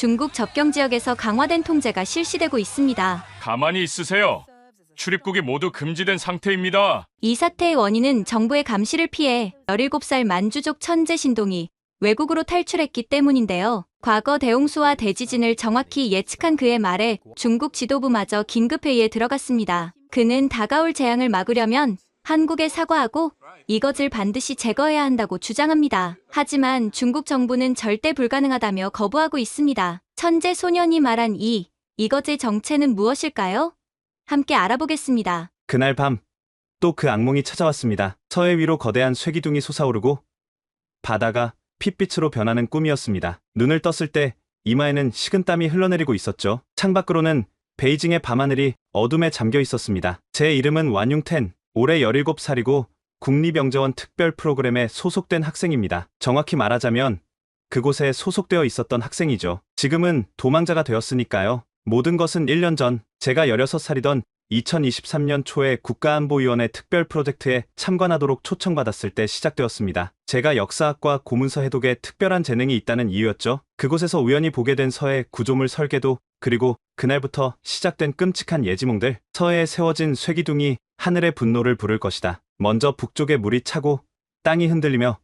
중국 접경 지역에서 강화된 통제가 실시되고 있습니다. 가만히 있으세요. 출입국이 모두 금지된 상태입니다. 이 사태의 원인은 정부의 감시를 피해 17살 만주족 천재 신동이 외국으로 탈출했기 때문인데요. 과거 대홍수와 대지진을 정확히 예측한 그의 말에 중국 지도부마저 긴급회의에 들어갔습니다. 그는 다가올 재앙을 막으려면 한국에 사과하고 이것을 반드시 제거해야 한다고 주장합니다. 하지만 중국 정부는 절대 불가능하다며 거부하고 있습니다. 천재 소년이 말한 이것의 정체는 무엇일까요? 함께 알아보겠습니다. 그날 밤 또 그 악몽이 찾아왔습니다. 서해 위로 거대한 쇠기둥이 솟아오르고 바다가 핏빛으로 변하는 꿈이었습니다. 눈을 떴을 때 이마에는 식은땀이 흘러내리고 있었죠. 창밖으로는 베이징의 밤하늘이 어둠에 잠겨 있었습니다. 제 이름은 완융텐, 올해 17살이고 국립영재원 특별 프로그램에 소속된 학생입니다. 정확히 말하자면 그곳에 소속되어 있었던 학생이죠. 지금은 도망자가 되었으니까요. 모든 것은 1년 전 제가 16살이던 2023년 초에 국가안보위원회 특별 프로젝트에 참관하도록 초청받았을 때 시작되었습니다. 제가 역사학과 고문서 해독에 특별한 재능이 있다는 이유였죠. 그곳에서 우연히 보게 된 서해 구조물 설계도, 그리고 그날부터 시작된 끔찍한 예지몽들. 서해에 세워진 쇠기둥이 하늘의 분노를 부를 것이다. 먼저 북쪽에 물이 차고 땅이 흔들리며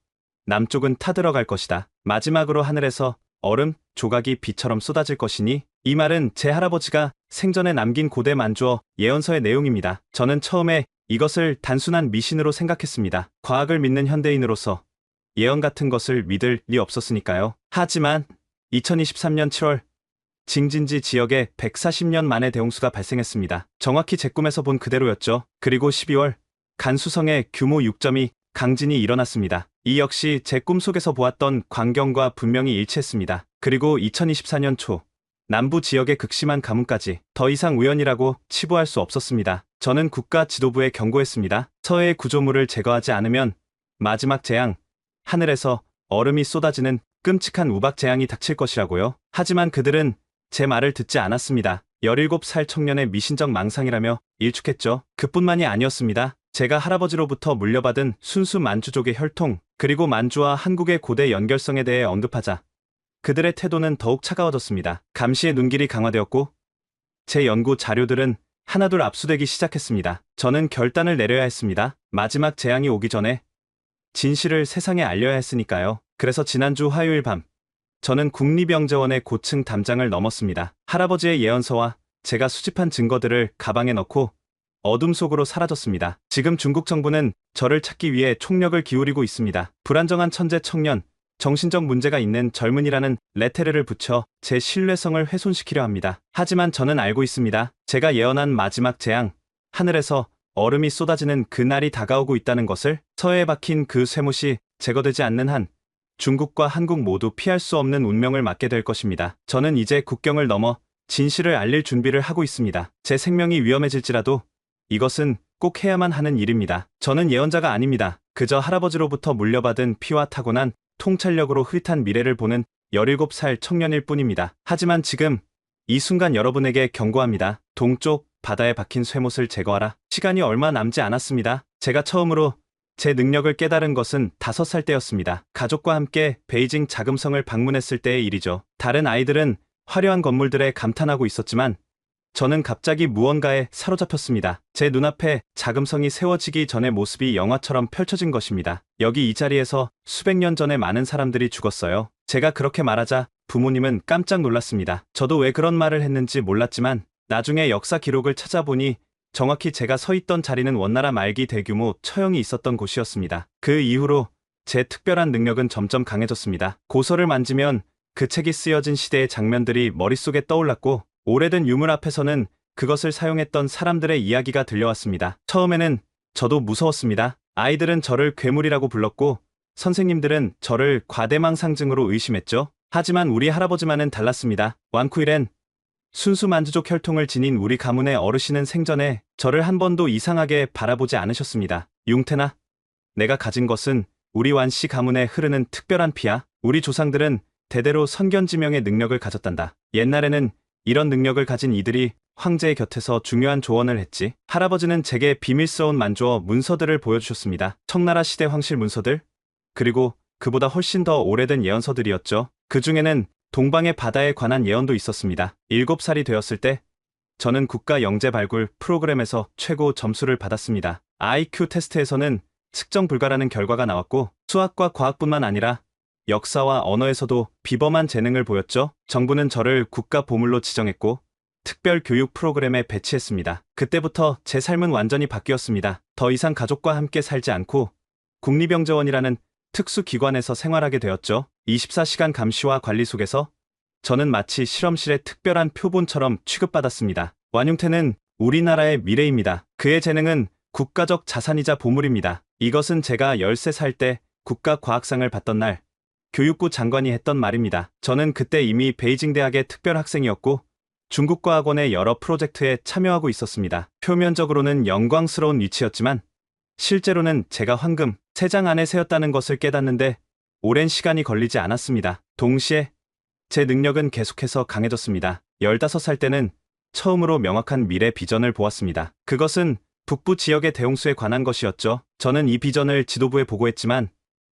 남쪽은 타들어갈 것이다. 마지막으로 하늘에서 얼음 조각이 비처럼 쏟아질 것이니, 이 말은 제 할아버지가 생전에 남긴 고대 만주어 예언서의 내용입니다. 저는 처음에 이것을 단순한 미신으로 생각했습니다. 과학을 믿는 현대인으로서 예언 같은 것을 믿을 리 없었으니까요. 하지만 2023년 7월 징진지 지역에 140년 만에 대홍수가 발생했습니다. 정확히 제 꿈에서 본 그대로였죠. 그리고 12월 간수성에 규모 6.2 강진이 일어났습니다. 이 역시 제 꿈속에서 보았던 광경과 분명히 일치했습니다. 그리고 2024년 초 남부 지역의 극심한 가뭄까지. 더 이상 우연이라고 치부할 수 없었습니다. 저는 국가 지도부에 경고했습니다. 서해의 구조물을 제거하지 않으면 마지막 재앙, 하늘에서 얼음이 쏟아지는 끔찍한 우박 재앙이 닥칠 것이라고요. 하지만 그들은 제 말을 듣지 않았습니다. 17살 청년의 미신적 망상이라며 일축했죠. 그뿐만이 아니었습니다. 제가 할아버지로부터 물려받은 순수 만주족의 혈통, 그리고 만주와 한국의 고대 연결성에 대해 언급하자 그들의 태도는 더욱 차가워졌습니다. 감시의 눈길이 강화되었고 제 연구 자료들은 하나둘 압수되기 시작했습니다. 저는 결단을 내려야 했습니다. 마지막 재앙이 오기 전에 진실을 세상에 알려야 했으니까요. 그래서 지난주 화요일 밤 저는 국립영재원의 고층 담장을 넘었습니다. 할아버지의 예언서와 제가 수집한 증거들을 가방에 넣고 어둠 속으로 사라졌습니다. 지금 중국 정부는 저를 찾기 위해 총력을 기울이고 있습니다. 불안정한 천재 청년, 정신적 문제가 있는 젊은이라는 레테르를 붙여 제 신뢰성을 훼손시키려 합니다. 하지만 저는 알고 있습니다. 제가 예언한 마지막 재앙, 하늘에서 얼음이 쏟아지는 그날이 다가오고 있다는 것을. 서해에 박힌 그 쇠못이 제거되지 않는 한 중국과 한국 모두 피할 수 없는 운명을 맞게 될 것입니다. 저는 이제 국경을 넘어 진실을 알릴 준비를 하고 있습니다. 제 생명이 위험해질지라도 이것은 꼭 해야만 하는 일입니다. 저는 예언자가 아닙니다. 그저 할아버지로부터 물려받은 피와 타고난 통찰력으로 흐릿한 미래를 보는 17살 청년일 뿐입니다. 하지만 지금 이 순간 여러분에게 경고합니다. 동쪽 바다에 박힌 쇠못을 제거하라. 시간이 얼마 남지 않았습니다. 제가 처음으로 제 능력을 깨달은 것은 5살 때였습니다. 가족과 함께 베이징 자금성을 방문했을 때의 일이죠. 다른 아이들은 화려한 건물들에 감탄하고 있었지만 저는 갑자기 무언가에 사로잡혔습니다. 제 눈앞에 자금성이 세워지기 전의 모습이 영화처럼 펼쳐진 것입니다. 여기 이 자리에서 수백 년 전에 많은 사람들이 죽었어요. 제가 그렇게 말하자 부모님은 깜짝 놀랐습니다. 저도 왜 그런 말을 했는지 몰랐지만 나중에 역사 기록을 찾아보니 정확히 제가 서 있던 자리는 원나라 말기 대규모 처형이 있었던 곳이었습니다. 그 이후로 제 특별한 능력은 점점 강해졌습니다. 고서를 만지면 그 책이 쓰여진 시대의 장면들이 머릿속에 떠올랐고 오래된 유물 앞에서는 그것을 사용했던 사람들의 이야기가 들려왔습니다. 처음에는 저도 무서웠습니다. 아이들은 저를 괴물이라고 불렀고 선생님들은 저를 과대망 상징으로 의심했죠. 하지만 우리 할아버지만은 달랐습니다. 완쿠일엔 순수 만주족 혈통을 지닌 우리 가문의 어르신은 생전에 저를 한 번도 이상하게 바라보지 않으셨습니다. 융태나, 내가 가진 것은 우리 완씨 가문에 흐르는 특별한 피야. 우리 조상들은 대대로 선견지명의 능력을 가졌단다. 옛날에는 이런 능력을 가진 이들이 황제의 곁에서 중요한 조언을 했지. 할아버지는 제게 비밀스러운 만주어 문서들을 보여주셨습니다. 청나라 시대 황실 문서들, 그리고 그보다 훨씬 더 오래된 예언서들이었죠. 그 중에는 동방의 바다에 관한 예언도 있었습니다. 7살이 되었을 때 저는 국가 영재 발굴 프로그램에서 최고 점수를 받았습니다. IQ 테스트에서는 측정 불가라는 결과가 나왔고 수학과 과학뿐만 아니라 역사와 언어에서도 비범한 재능을 보였죠. 정부는 저를 국가 보물로 지정했고 특별 교육 프로그램에 배치했습니다. 그때부터 제 삶은 완전히 바뀌었습니다. 더 이상 가족과 함께 살지 않고 국립영재원이라는 특수기관에서 생활하게 되었죠. 24시간 감시와 관리 속에서 저는 마치 실험실의 특별한 표본처럼 취급받았습니다. 완융태는 우리나라의 미래입니다. 그의 재능은 국가적 자산이자 보물입니다. 이것은 제가 13살 때 국가과학상을 받던 날 교육부 장관이 했던 말입니다. 저는 그때 이미 베이징 대학의 특별학생이었고 중국과학원의 여러 프로젝트에 참여하고 있었습니다. 표면적으로는 영광스러운 위치였지만 실제로는 제가 황금 세 장 안에 세웠다는 것을 깨닫는데 오랜 시간이 걸리지 않았습니다. 동시에 제 능력은 계속해서 강해졌습니다. 15살 때는 처음으로 명확한 미래 비전을 보았습니다. 그것은 북부 지역의 대홍수에 관한 것이었죠. 저는 이 비전을 지도부에 보고했지만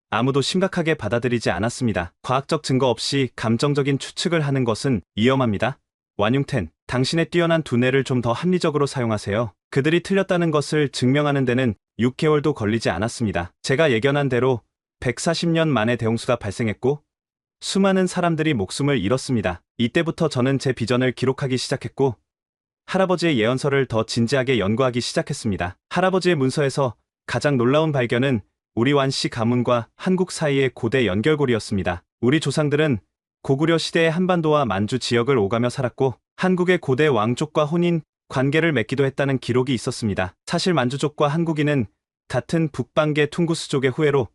아무도 심각하게 받아들이지 않았습니다. 과학적 증거 없이 감정적인 추측을 하는 것은 위험합니다. 완융텐, 당신의 뛰어난 두뇌를 좀 더 합리적으로 사용하세요. 그들이 틀렸다는 것을 증명하는 데는 6개월도 걸리지 않았습니다. 제가 예견한 대로 140년 만에 대홍수가 발생했고 수많은 사람들이 목숨을 잃었습니다. 이때부터 저는 제 비전을 기록하기 시작했고 할아버지의 예언서를 더 진지하게 연구하기 시작했습니다. 할아버지의 문서에서 가장 놀라운 발견은 우리 완씨 가문과 한국 사이의 고대 연결고리였습니다. 우리 조상들은 고구려 시대의 한반도와 만주 지역을 오가며 살았고 한국의 고대 왕족과 혼인 관계를 맺기도 했다는 기록이 있었습니다. 사실 만주족과 한국인은 같은 북방계 퉁구스족의 후예로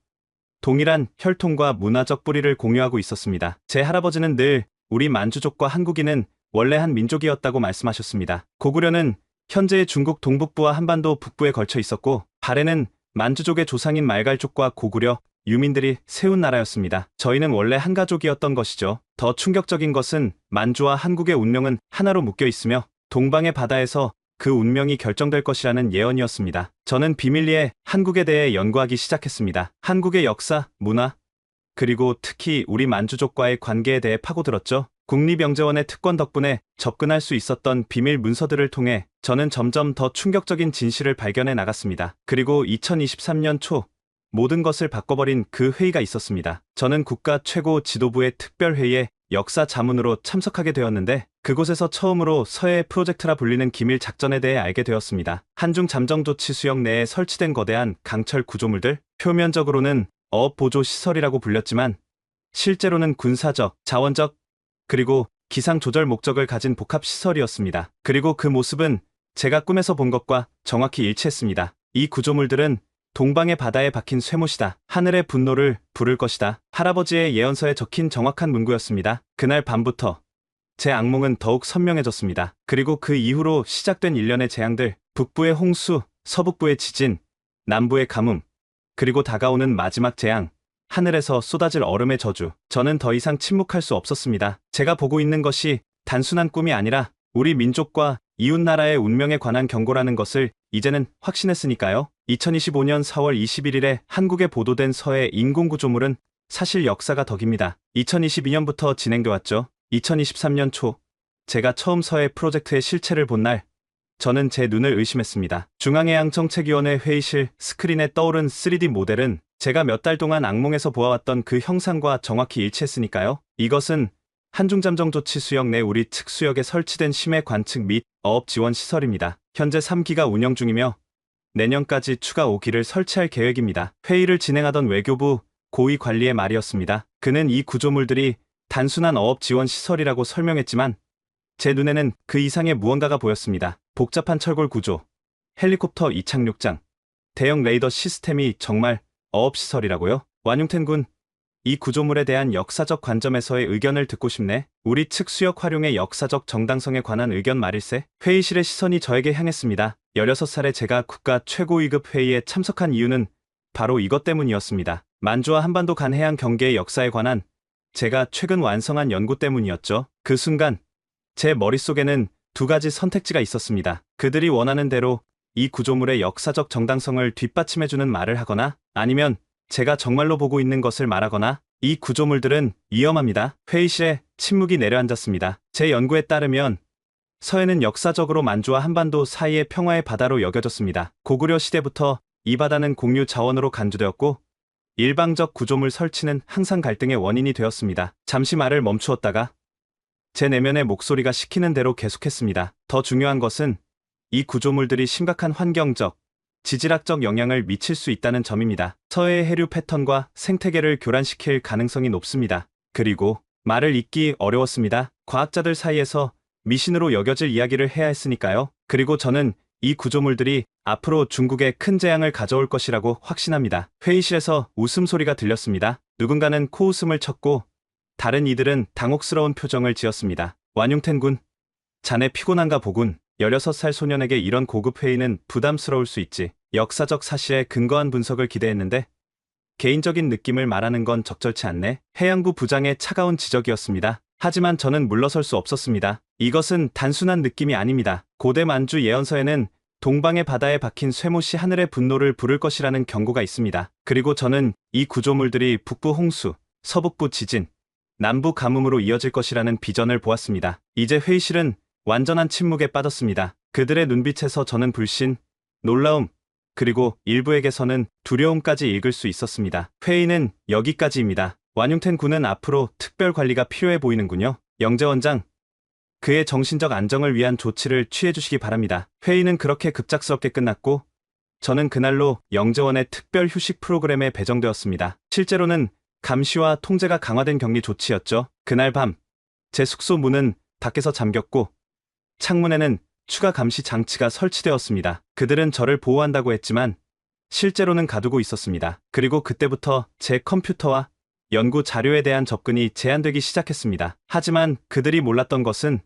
동일한 혈통과 문화적 뿌리를 공유하고 있었습니다. 제 할아버지는 늘 우리 만주족과 한국인은 원래 한 민족이었다고 말씀하셨습니다. 고구려는 현재의 중국 동북부와 한반도 북부에 걸쳐 있었고 발해는 만주족의 조상인 말갈족과 고구려 유민들이 세운 나라였습니다. 저희는 원래 한 가족이었던 것이죠. 더 충격적인 것은 만주와 한국의 운명은 하나로 묶여 있으며 동방의 바다에서 그 운명이 결정될 것이라는 예언이었습니다. 저는 비밀리에 한국에 대해 연구하기 시작했습니다. 한국의 역사, 문화, 그리고 특히 우리 만주족과의 관계에 대해 파고들었죠. 국립영재원의 특권 덕분에 접근할 수 있었던 비밀 문서들을 통해 저는 점점 더 충격적인 진실을 발견해 나갔습니다. 그리고 2023년 초 모든 것을 바꿔버린 그 회의가 있었습니다. 저는 국가 최고 지도부의 특별회의에 역사 자문으로 참석하게 되었는데 그곳에서 처음으로 서해 프로젝트라 불리는 기밀 작전에 대해 알게 되었습니다. 한중 잠정조치 수역 내에 설치된 거대한 강철 구조물들, 표면적으로는 어업 보조 시설이라고 불렸지만 실제로는 군사적, 자원적, 그리고 기상 조절 목적을 가진 복합 시설이었습니다. 그리고 그 모습은 제가 꿈에서 본 것과 정확히 일치했습니다. 이 구조물들은 동방의 바다에 박힌 쇠못이다. 하늘의 분노를 부를 것이다. 할아버지의 예언서에 적힌 정확한 문구였습니다. 그날 밤부터 제 악몽은 더욱 선명해졌습니다. 그리고 그 이후로 시작된 일련의 재앙들, 북부의 홍수, 서북부의 지진, 남부의 가뭄, 그리고 다가오는 마지막 재앙, 하늘에서 쏟아질 얼음의 저주. 저는 더 이상 침묵할 수 없었습니다. 제가 보고 있는 것이 단순한 꿈이 아니라 우리 민족과 이웃나라의 운명에 관한 경고라는 것을 이제는 확신했으니까요. 2025년 4월 21일에 한국에 보도된 서해 인공구조물은 사실 역사가 덕입니다. 2022년부터 진행돼 왔죠. 2023년 초 제가 처음 서해 프로젝트의 실체를 본 날 저는 제 눈을 의심했습니다. 중앙해양정책위원회 회의실 스크린에 떠오른 3D 모델은 제가 몇 달 동안 악몽에서 보아왔던 그 형상과 정확히 일치했으니까요. 이것은 한중잠정조치 수역 내 우리 특수역에 설치된 심해 관측 및 어업 지원 시설입니다. 현재 3기가 운영 중이며 내년까지 추가 5기를 설치할 계획입니다. 회의를 진행하던 외교부 고위 관리의 말이었습니다. 그는 이 구조물들이 단순한 어업 지원 시설이라고 설명했지만 제 눈에는 그 이상의 무언가가 보였습니다. 복잡한 철골 구조, 헬리콥터 이착륙장, 대형 레이더 시스템이 정말 어업 시설이라고요? 완융텐 군, 이 구조물에 대한 역사적 관점에서의 의견을 듣고 싶네. 우리 측 수역 활용의 역사적 정당성에 관한 의견 말일세. 회의실의 시선이 저에게 향했습니다. 16살에 제가 국가 최고위급 회의에 참석한 이유는 바로 이것 때문이었습니다. 만주와 한반도 간 해양 경계의 역사에 관한 제가 최근 완성한 연구 때문이었죠. 그 순간 제 머릿속에는 두 가지 선택지가 있었습니다. 그들이 원하는 대로 이 구조물의 역사적 정당성을 뒷받침해주는 말을 하거나 아니면 제가 정말로 보고 있는 것을 말하거나 이 구조물들은 위험합니다. 회의실에 침묵이 내려앉았습니다. 제 연구에 따르면 서해는 역사적으로 만주와 한반도 사이의 평화의 바다로 여겨졌습니다. 고구려 시대부터 이 바다는 공유 자원으로 간주되었고 일방적 구조물 설치는 항상 갈등의 원인이 되었습니다. 잠시 말을 멈추었다가 제 내면의 목소리가 시키는 대로 계속했습니다. 더 중요한 것은 이 구조물들이 심각한 환경적, 지질학적 영향을 미칠 수 있다는 점입니다. 서해의 해류 패턴과 생태계를 교란시킬 가능성이 높습니다. 그리고 말을 잇기 어려웠습니다. 과학자들 사이에서 미신으로 여겨질 이야기를 해야 했으니까요. 그리고 저는 이 구조물들이 앞으로 중국에 큰 재앙을 가져올 것이라고 확신합니다. 회의실에서 웃음소리가 들렸습니다. 누군가는 코웃음을 쳤고 다른 이들은 당혹스러운 표정을 지었습니다. 완융텐 군, 자네 피곤한가 보군. 16살 소년에게 이런 고급 회의는 부담스러울 수 있지. 역사적 사실에 근거한 분석을 기대했는데 개인적인 느낌을 말하는 건 적절치 않네. 해양부 부장의 차가운 지적이었습니다. 하지만 저는 물러설 수 없었습니다. 이것은 단순한 느낌이 아닙니다. 고대 만주 예언서에는 동방의 바다에 박힌 쇠못이 하늘의 분노를 부를 것이라는 경고가 있습니다. 그리고 저는 이 구조물들이 북부 홍수, 서북부 지진, 남부 가뭄으로 이어질 것이라는 비전을 보았습니다. 이제 회의실은 완전한 침묵에 빠졌습니다. 그들의 눈빛에서 저는 불신, 놀라움, 그리고 일부에게서는 두려움까지 읽을 수 있었습니다. 회의는 여기까지입니다. 완융텐 군은 앞으로 특별 관리가 필요해 보이는군요. 영재원장, 그의 정신적 안정을 위한 조치를 취해주시기 바랍니다. 회의는 그렇게 급작스럽게 끝났고 저는 그날로 영재원의 특별 휴식 프로그램에 배정되었습니다. 실제로는 감시와 통제가 강화된 격리 조치였죠. 그날 밤 제 숙소 문은 밖에서 잠겼고 창문에는 추가 감시 장치가 설치되었습니다. 그들은 저를 보호한다고 했지만 실제로는 가두고 있었습니다. 그리고 그때부터 제 컴퓨터와 연구 자료에 대한 접근이 제한되기 시작했습니다. 하지만 그들이 몰랐던 것은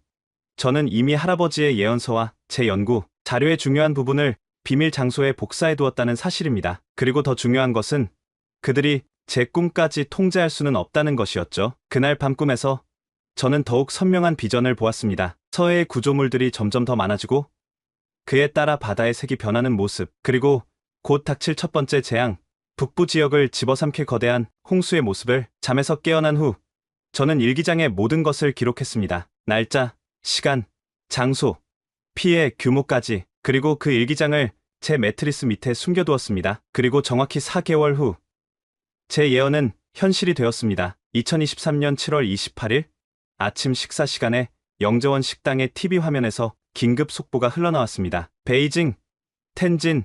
저는 이미 할아버지의 예언서와 제 연구 자료의 중요한 부분을 비밀 장소에 복사해 두었다는 사실입니다. 그리고 더 중요한 것은 그들이 제 꿈까지 통제할 수는 없다는 것이었죠. 그날 밤 꿈에서 저는 더욱 선명한 비전을 보았습니다. 서해의 구조물들이 점점 더 많아지고 그에 따라 바다의 색이 변하는 모습, 그리고 곧 닥칠 첫 번째 재앙, 북부 지역을 집어삼킬 거대한 홍수의 모습을. 잠에서 깨어난 후 저는 일기장에 모든 것을 기록했습니다. 날짜, 시간, 장소, 피해 규모까지. 그리고 그 일기장을 제 매트리스 밑에 숨겨두었습니다. 그리고 정확히 4개월 후 제 예언은 현실이 되었습니다. 2023년 7월 28일 아침 식사 시간에 영재원 식당의 TV 화면에서 긴급 속보가 흘러나왔습니다. 베이징, 텐진,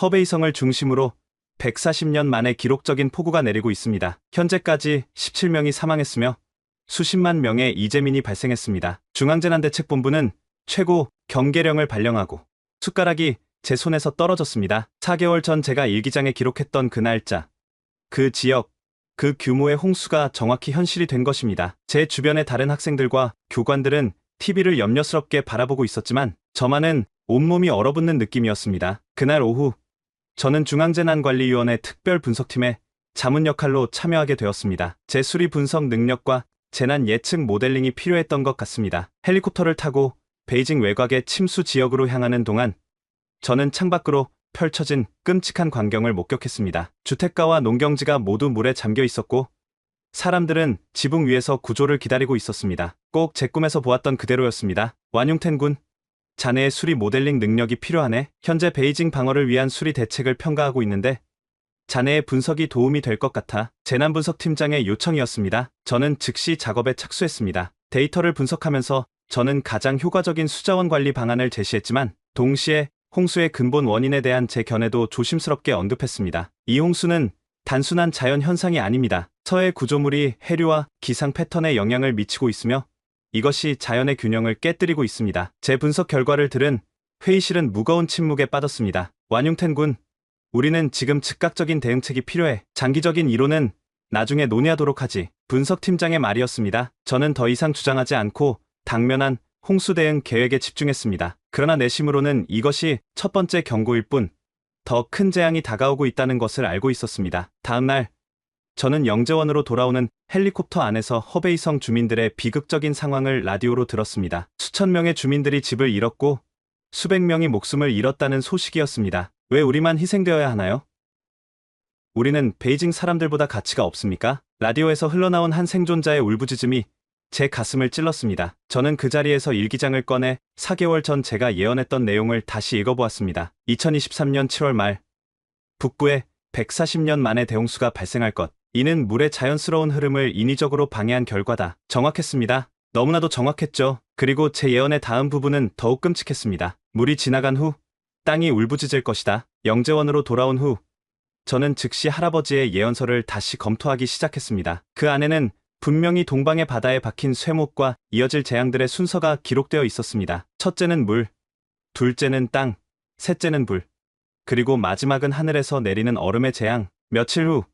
허베이성을 중심으로 140년 만에 기록적인 폭우가 내리고 있습니다. 현재까지 17명이 사망했으며 수십만 명의 이재민이 발생했습니다. 중앙재난대책본부는 최고 경계령을 발령하고 숟가락이 제 손에서 떨어졌습니다. 4개월 전 제가 일기장에 기록했던 그 날짜, 그 지역, 그 규모의 홍수가 정확히 현실이 된 것입니다. 제 주변의 다른 학생들과 교관들은 TV를 염려스럽게 바라보고 있었지만 저만은 온몸이 얼어붙는 느낌이었습니다. 그날 오후 저는 중앙재난관리위원회 특별 분석팀의 자문 역할로 참여하게 되었습니다. 제 수리 분석 능력과 재난 예측 모델링이 필요했던 것 같습니다. 헬리콥터를 타고 베이징 외곽의 침수 지역으로 향하는 동안 저는 창밖으로 펼쳐진 끔찍한 광경을 목격했습니다. 주택가와 농경지가 모두 물에 잠겨 있었고 사람들은 지붕 위에서 구조를 기다리고 있었습니다. 꼭 제 꿈에서 보았던 그대로였습니다. 완융텐 군, 자네의 수리 모델링 능력이 필요하네. 현재 베이징 방어를 위한 수리 대책을 평가하고 있는데 자네의 분석이 도움이 될 것 같아 재난분석팀장의 요청이었습니다. 저는 즉시 작업에 착수했습니다. 데이터를 분석하면서 저는 가장 효과적인 수자원 관리 방안을 제시했지만 동시에 홍수의 근본 원인에 대한 제 견해도 조심스럽게 언급했습니다. 이 홍수는 단순한 자연 현상이 아닙니다. 서해 구조물이 해류와 기상 패턴에 영향을 미치고 있으며 이것이 자연의 균형을 깨뜨리고 있습니다. 제 분석 결과를 들은 회의실은 무거운 침묵에 빠졌습니다. 완융텐 군, 우리는 지금 즉각적인 대응책이 필요해. 장기적인 이론은 나중에 논의하도록 하지. 분석팀장의 말이었습니다. 저는 더 이상 주장하지 않고 당면한 홍수 대응 계획에 집중했습니다. 그러나 내심으로는 이것이 첫 번째 경고일 뿐 더 큰 재앙이 다가오고 있다는 것을 알고 있었습니다. 다음 날 저는 영재원으로 돌아오는 헬리콥터 안에서 허베이성 주민들의 비극적인 상황을 라디오로 들었습니다. 수천 명의 주민들이 집을 잃었고 수백 명이 목숨을 잃었다는 소식이었습니다. 왜 우리만 희생되어야 하나요? 우리는 베이징 사람들보다 가치가 없습니까? 라디오에서 흘러나온 한 생존자의 울부짖음이 제 가슴을 찔렀습니다. 저는 그 자리에서 일기장을 꺼내 4개월 전 제가 예언했던 내용을 다시 읽어보았습니다. 2023년 7월 말 북부에 140년 만에 대홍수가 발생할 것. 이는 물의 자연스러운 흐름을 인위적으로 방해한 결과다. 정확했습니다. 너무나도 정확했죠. 그리고 제 예언의 다음 부분은 더욱 끔찍했습니다. 물이 지나간 후 땅이 울부짖을 것이다. 영재원으로 돌아온 후 저는 즉시 할아버지의 예언서를 다시 검토하기 시작했습니다. 그 안에는 분명히 동방의 바다에 박힌 쇠목과 이어질 재앙들의 순서가 기록되어 있었습니다. 첫째는 물, 둘째는 땅, 셋째는 불, 그리고 마지막은 하늘에서 내리는 얼음의 재앙. 며칠 후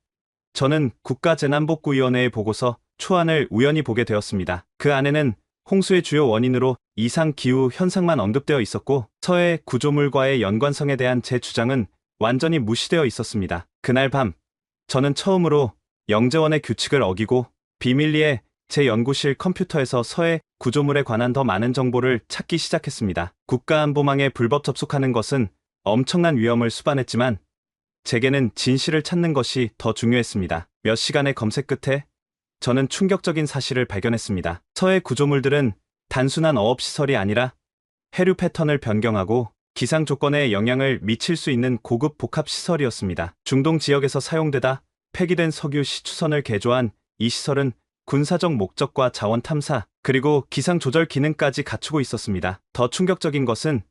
저는 국가재난복구위원회의 보고서 초안을 우연히 보게 되었습니다. 그 안에는 홍수의 주요 원인으로 이상기후 현상만 언급되어 있었고 서해 구조물과의 연관성에 대한 제 주장은 완전히 무시되어 있었습니다. 그날 밤 저는 처음으로 영재원의 규칙을 어기고 비밀리에 제 연구실 컴퓨터에서 서해 구조물에 관한 더 많은 정보를 찾기 시작했습니다. 국가안보망에 불법 접속하는 것은 엄청난 위험을 수반했지만 제게는 진실을 찾는 것이 더 중요했습니다. 몇 시간의 검색 끝에 저는 충격적인 사실을 발견했습니다. 서해 구조물들은 단순한 어업시설이 아니라 해류 패턴을 변경하고 기상 조건에 영향을 미칠 수 있는 고급 복합시설이었습니다. 중동 지역에서 사용되다 폐기된 석유 시추선을 개조한 이 시설은 군사적 목적과 자원 탐사, 그리고 기상 조절 기능까지 갖추고 있었습니다. 더 충격적인 것은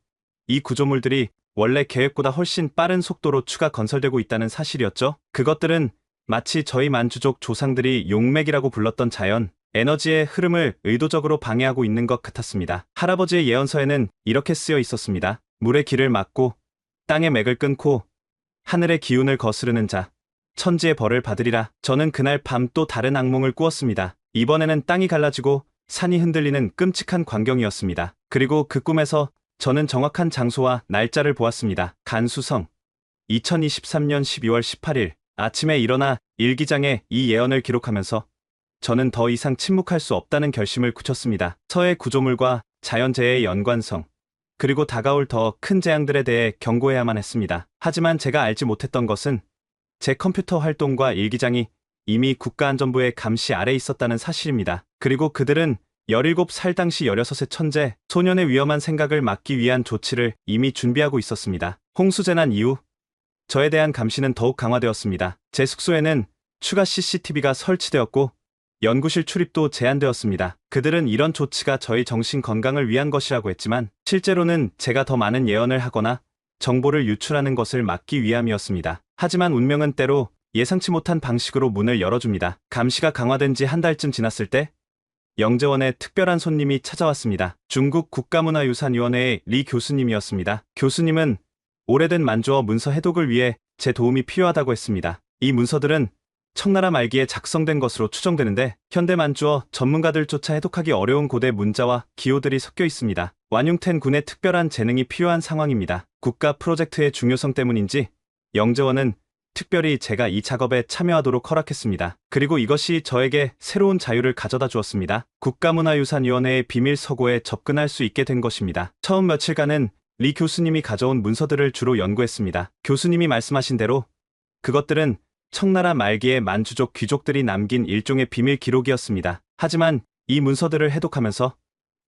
이 구조물들이 원래 계획보다 훨씬 빠른 속도로 추가 건설되고 있다는 사실이었죠. 그것들은 마치 저희 만주족 조상들이 용맥이라고 불렀던 자연, 에너지의 흐름을 의도적으로 방해하고 있는 것 같았습니다. 할아버지의 예언서에는 이렇게 쓰여 있었습니다. 물의 길을 막고 땅의 맥을 끊고 하늘의 기운을 거스르는 자, 천지의 벌을 받으리라. 저는 그날 밤 또 다른 악몽을 꾸었습니다. 이번에는 땅이 갈라지고 산이 흔들리는 끔찍한 광경이었습니다. 그리고 그 꿈에서 저는 정확한 장소와 날짜를 보았습니다. 간수성 2023년 12월 18일 아침에 일어나 일기장에 이 예언을 기록하면서 저는 더 이상 침묵할 수 없다는 결심을 굳혔습니다. 서해 구조물과 자연재해의 연관성, 그리고 다가올 더 큰 재앙들에 대해 경고해야만 했습니다. 하지만 제가 알지 못했던 것은 제 컴퓨터 활동과 일기장이 이미 국가안전부의 감시 아래 있었다는 사실입니다. 그리고 그들은 17살 당시 16의 천재, 소년의 위험한 생각을 막기 위한 조치를 이미 준비하고 있었습니다. 홍수재난 이후 저에 대한 감시는 더욱 강화되었습니다. 제 숙소에는 추가 CCTV가 설치되었고 연구실 출입도 제한되었습니다. 그들은 이런 조치가 저희 정신 건강을 위한 것이라고 했지만 실제로는 제가 더 많은 예언을 하거나 정보를 유출하는 것을 막기 위함이었습니다. 하지만 운명은 때로 예상치 못한 방식으로 문을 열어줍니다. 감시가 강화된 지 한 달쯤 지났을 때 영재원에 특별한 손님이 찾아왔습니다. 중국 국가문화유산위원회의 리 교수님이었습니다. 교수님은 오래된 만주어 문서 해독을 위해 제 도움이 필요하다고 했습니다. 이 문서들은 청나라 말기에 작성된 것으로 추정되는데 현대 만주어 전문가들조차 해독하기 어려운 고대 문자와 기호들이 섞여 있습니다. 완융텐 군의 특별한 재능이 필요한 상황입니다. 국가 프로젝트의 중요성 때문인지 영재원은 특별히 제가 이 작업에 참여하도록 허락했습니다. 그리고 이것이 저에게 새로운 자유를 가져다 주었습니다. 국가문화유산위원회의 비밀 서고에 접근할 수 있게 된 것입니다. 처음 며칠간은 리 교수님이 가져온 문서들을 주로 연구했습니다. 교수님이 말씀하신 대로 그것들은 청나라 말기의 만주족 귀족들이 남긴 일종의 비밀 기록이었습니다. 하지만 이 문서들을 해독하면서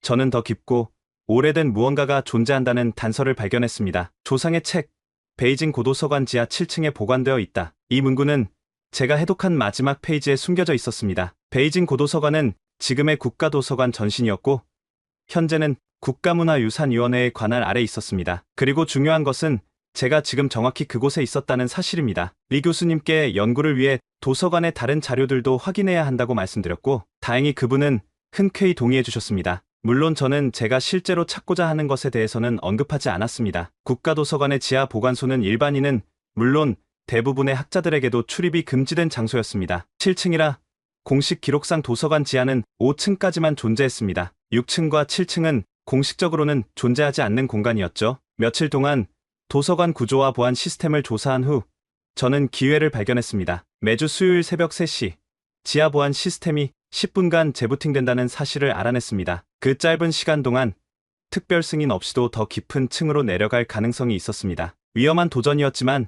저는 더 깊고 오래된 무언가가 존재한다는 단서를 발견했습니다. 조상의 책, 베이징 고도서관 지하 7층에 보관되어 있다. 이 문구는 제가 해독한 마지막 페이지에 숨겨져 있었습니다. 베이징 고도서관은 지금의 국가도서관 전신이었고 현재는 국가문화유산위원회의 관할 아래 있었습니다. 그리고 중요한 것은 제가 지금 정확히 그곳에 있었다는 사실입니다. 리 교수님께 연구를 위해 도서관의 다른 자료들도 확인해야 한다고 말씀드렸고 다행히 그분은 흔쾌히 동의해 주셨습니다. 물론 저는 제가 실제로 찾고자 하는 것에 대해서는 언급하지 않았습니다. 국가도서관의 지하 보관소는 일반인은 물론 대부분의 학자들에게도 출입이 금지된 장소였습니다. 7층이라 공식 기록상 도서관 지하는 5층까지만 존재했습니다. 6층과 7층은 공식적으로는 존재하지 않는 공간이었죠. 며칠 동안 도서관 구조와 보안 시스템을 조사한 후 저는 기회를 발견했습니다. 매주 수요일 새벽 3시 지하 보안 시스템이 10분간 재부팅된다는 사실을 알아냈습니다. 그 짧은 시간 동안 특별 승인 없이도 더 깊은 층으로 내려갈 가능성이 있었습니다. 위험한 도전이었지만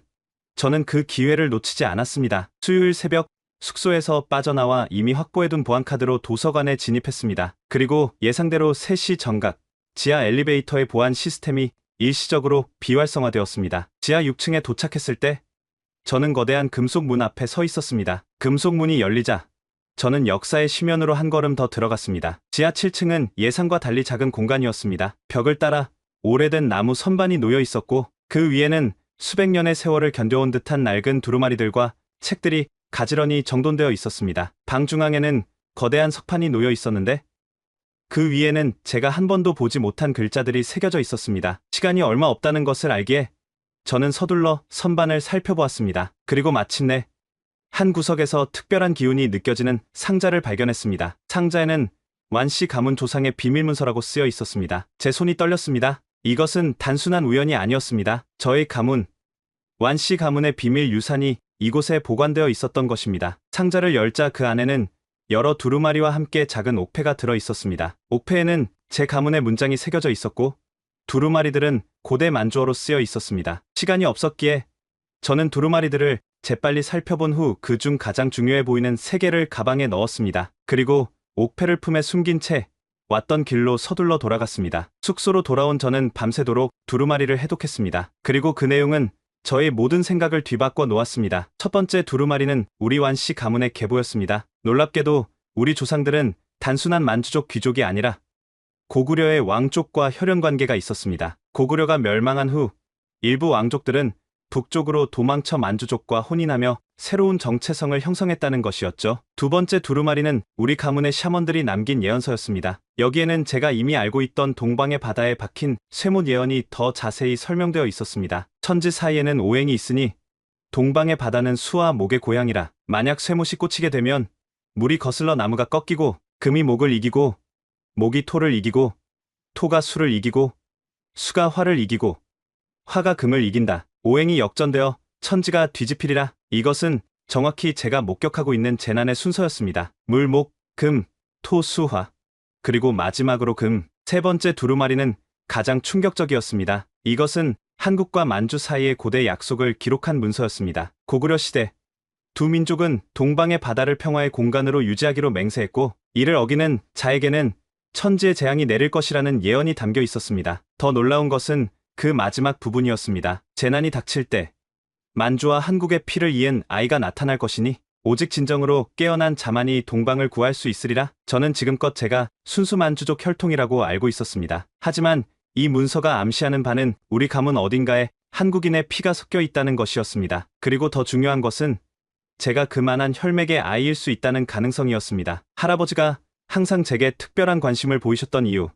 저는 그 기회를 놓치지 않았습니다. 수요일 새벽 숙소에서 빠져나와 이미 확보해둔 보안카드로 도서관에 진입했습니다. 그리고 예상대로 3시 정각, 지하 엘리베이터의 보안 시스템이 일시적으로 비활성화되었습니다. 지하 6층에 도착했을 때 저는 거대한 금속 문 앞에 서 있었습니다. 금속 문이 열리자 저는 역사의 심연으로 한 걸음 더 들어갔습니다. 지하 7층은 예상과 달리 작은 공간이었습니다. 벽을 따라 오래된 나무 선반이 놓여 있었고 그 위에는 수백 년의 세월을 견뎌온 듯한 낡은 두루마리들과 책들이 가지런히 정돈되어 있었습니다. 방 중앙에는 거대한 석판이 놓여 있었는데 그 위에는 제가 한 번도 보지 못한 글자들이 새겨져 있었습니다. 시간이 얼마 없다는 것을 알기에 저는 서둘러 선반을 살펴보았습니다. 그리고 마침내 한 구석에서 특별한 기운이 느껴지는 상자를 발견했습니다. 상자에는 완씨 가문 조상의 비밀문서라고 쓰여 있었습니다. 제 손이 떨렸습니다. 이것은 단순한 우연이 아니었습니다. 저의 가문, 완씨 가문의 비밀 유산이 이곳에 보관되어 있었던 것입니다. 상자를 열자 그 안에는 여러 두루마리와 함께 작은 옥패가 들어 있었습니다. 옥패에는 제 가문의 문장이 새겨져 있었고 두루마리들은 고대 만주어로 쓰여 있었습니다. 시간이 없었기에 저는 두루마리들을 재빨리 살펴본 후 그 중 가장 중요해 보이는 3개를 가방에 넣었습니다. 그리고 옥패를 품에 숨긴 채 왔던 길로 서둘러 돌아갔습니다. 숙소로 돌아온 저는 밤새도록 두루마리를 해독했습니다. 그리고 그 내용은 저의 모든 생각을 뒤바꿔 놓았습니다. 첫 번째 두루마리는 우리 완씨 가문의 계보였습니다. 놀랍게도 우리 조상들은 단순한 만주족 귀족이 아니라 고구려의 왕족과 혈연 관계가 있었습니다. 고구려가 멸망한 후 일부 왕족들은 북쪽으로 도망쳐 만주족과 혼인하며 새로운 정체성을 형성했다는 것이었죠. 두 번째 두루마리는 우리 가문의 샤먼들이 남긴 예언서였습니다. 여기에는 제가 이미 알고 있던 동방의 바다에 박힌 쇠못 예언이 더 자세히 설명되어 있었습니다. 천지 사이에는 오행이 있으니 동방의 바다는 수와 목의 고향이라 만약 쇠못이 꽂히게 되면 물이 거슬러 나무가 꺾이고 금이 목을 이기고 목이 토를 이기고 토가 수를 이기고 수가 화를 이기고 화가 금을 이긴다. 오행이 역전되어 천지가 뒤집히리라. 이것은 정확히 제가 목격하고 있는 재난의 순서였습니다. 물, 목, 금, 토, 수, 화. 그리고 마지막으로 금. 세 번째 두루마리는 가장 충격적이었습니다. 이것은 한국과 만주 사이의 고대 약속을 기록한 문서였습니다. 고구려 시대 두 민족은 동방의 바다를 평화의 공간으로 유지하기로 맹세했고 이를 어기는 자에게는 천지의 재앙이 내릴 것이라는 예언이 담겨 있었습니다. 더 놀라운 것은 그 마지막 부분이었습니다. 재난이 닥칠 때 만주와 한국의 피를 이은 아이가 나타날 것이니 오직 진정으로 깨어난 자만이 동방을 구할 수 있으리라. 저는 지금껏 제가 순수 만주족 혈통이라고 알고 있었습니다. 하지만 이 문서가 암시하는 바는 우리 가문 어딘가에 한국인의 피가 섞여 있다는 것이었습니다. 그리고 더 중요한 것은 제가 그만한 혈맥의 아이일 수 있다는 가능성이었습니다. 할아버지가 항상 제게 특별한 관심을 보이셨던 이유,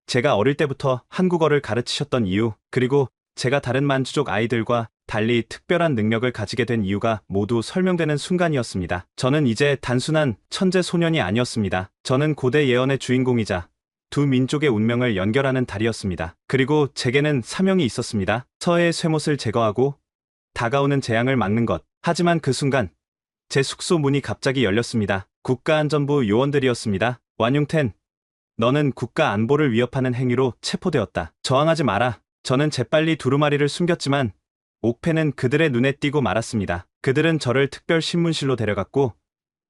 제가 어릴 때부터 한국어를 가르치셨던 이유, 그리고 제가 다른 만주족 아이들과 달리 특별한 능력을 가지게 된 이유가 모두 설명되는 순간이었습니다. 저는 이제 단순한 천재 소년이 아니었습니다. 저는 고대 예언의 주인공이자 두 민족의 운명을 연결하는 달이었습니다. 그리고 제게는 사명이 있었습니다. 서해의 쇠못을 제거하고 다가오는 재앙을 막는 것. 하지만 그 순간 제 숙소 문이 갑자기 열렸습니다. 국가안전부 요원들이었습니다. 완융텐, 너는 국가 안보를 위협하는 행위로 체포되었다. 저항하지 마라. 저는 재빨리 두루마리를 숨겼지만 옥패는 그들의 눈에 띄고 말았습니다. 그들은 저를 특별 신문실로 데려갔고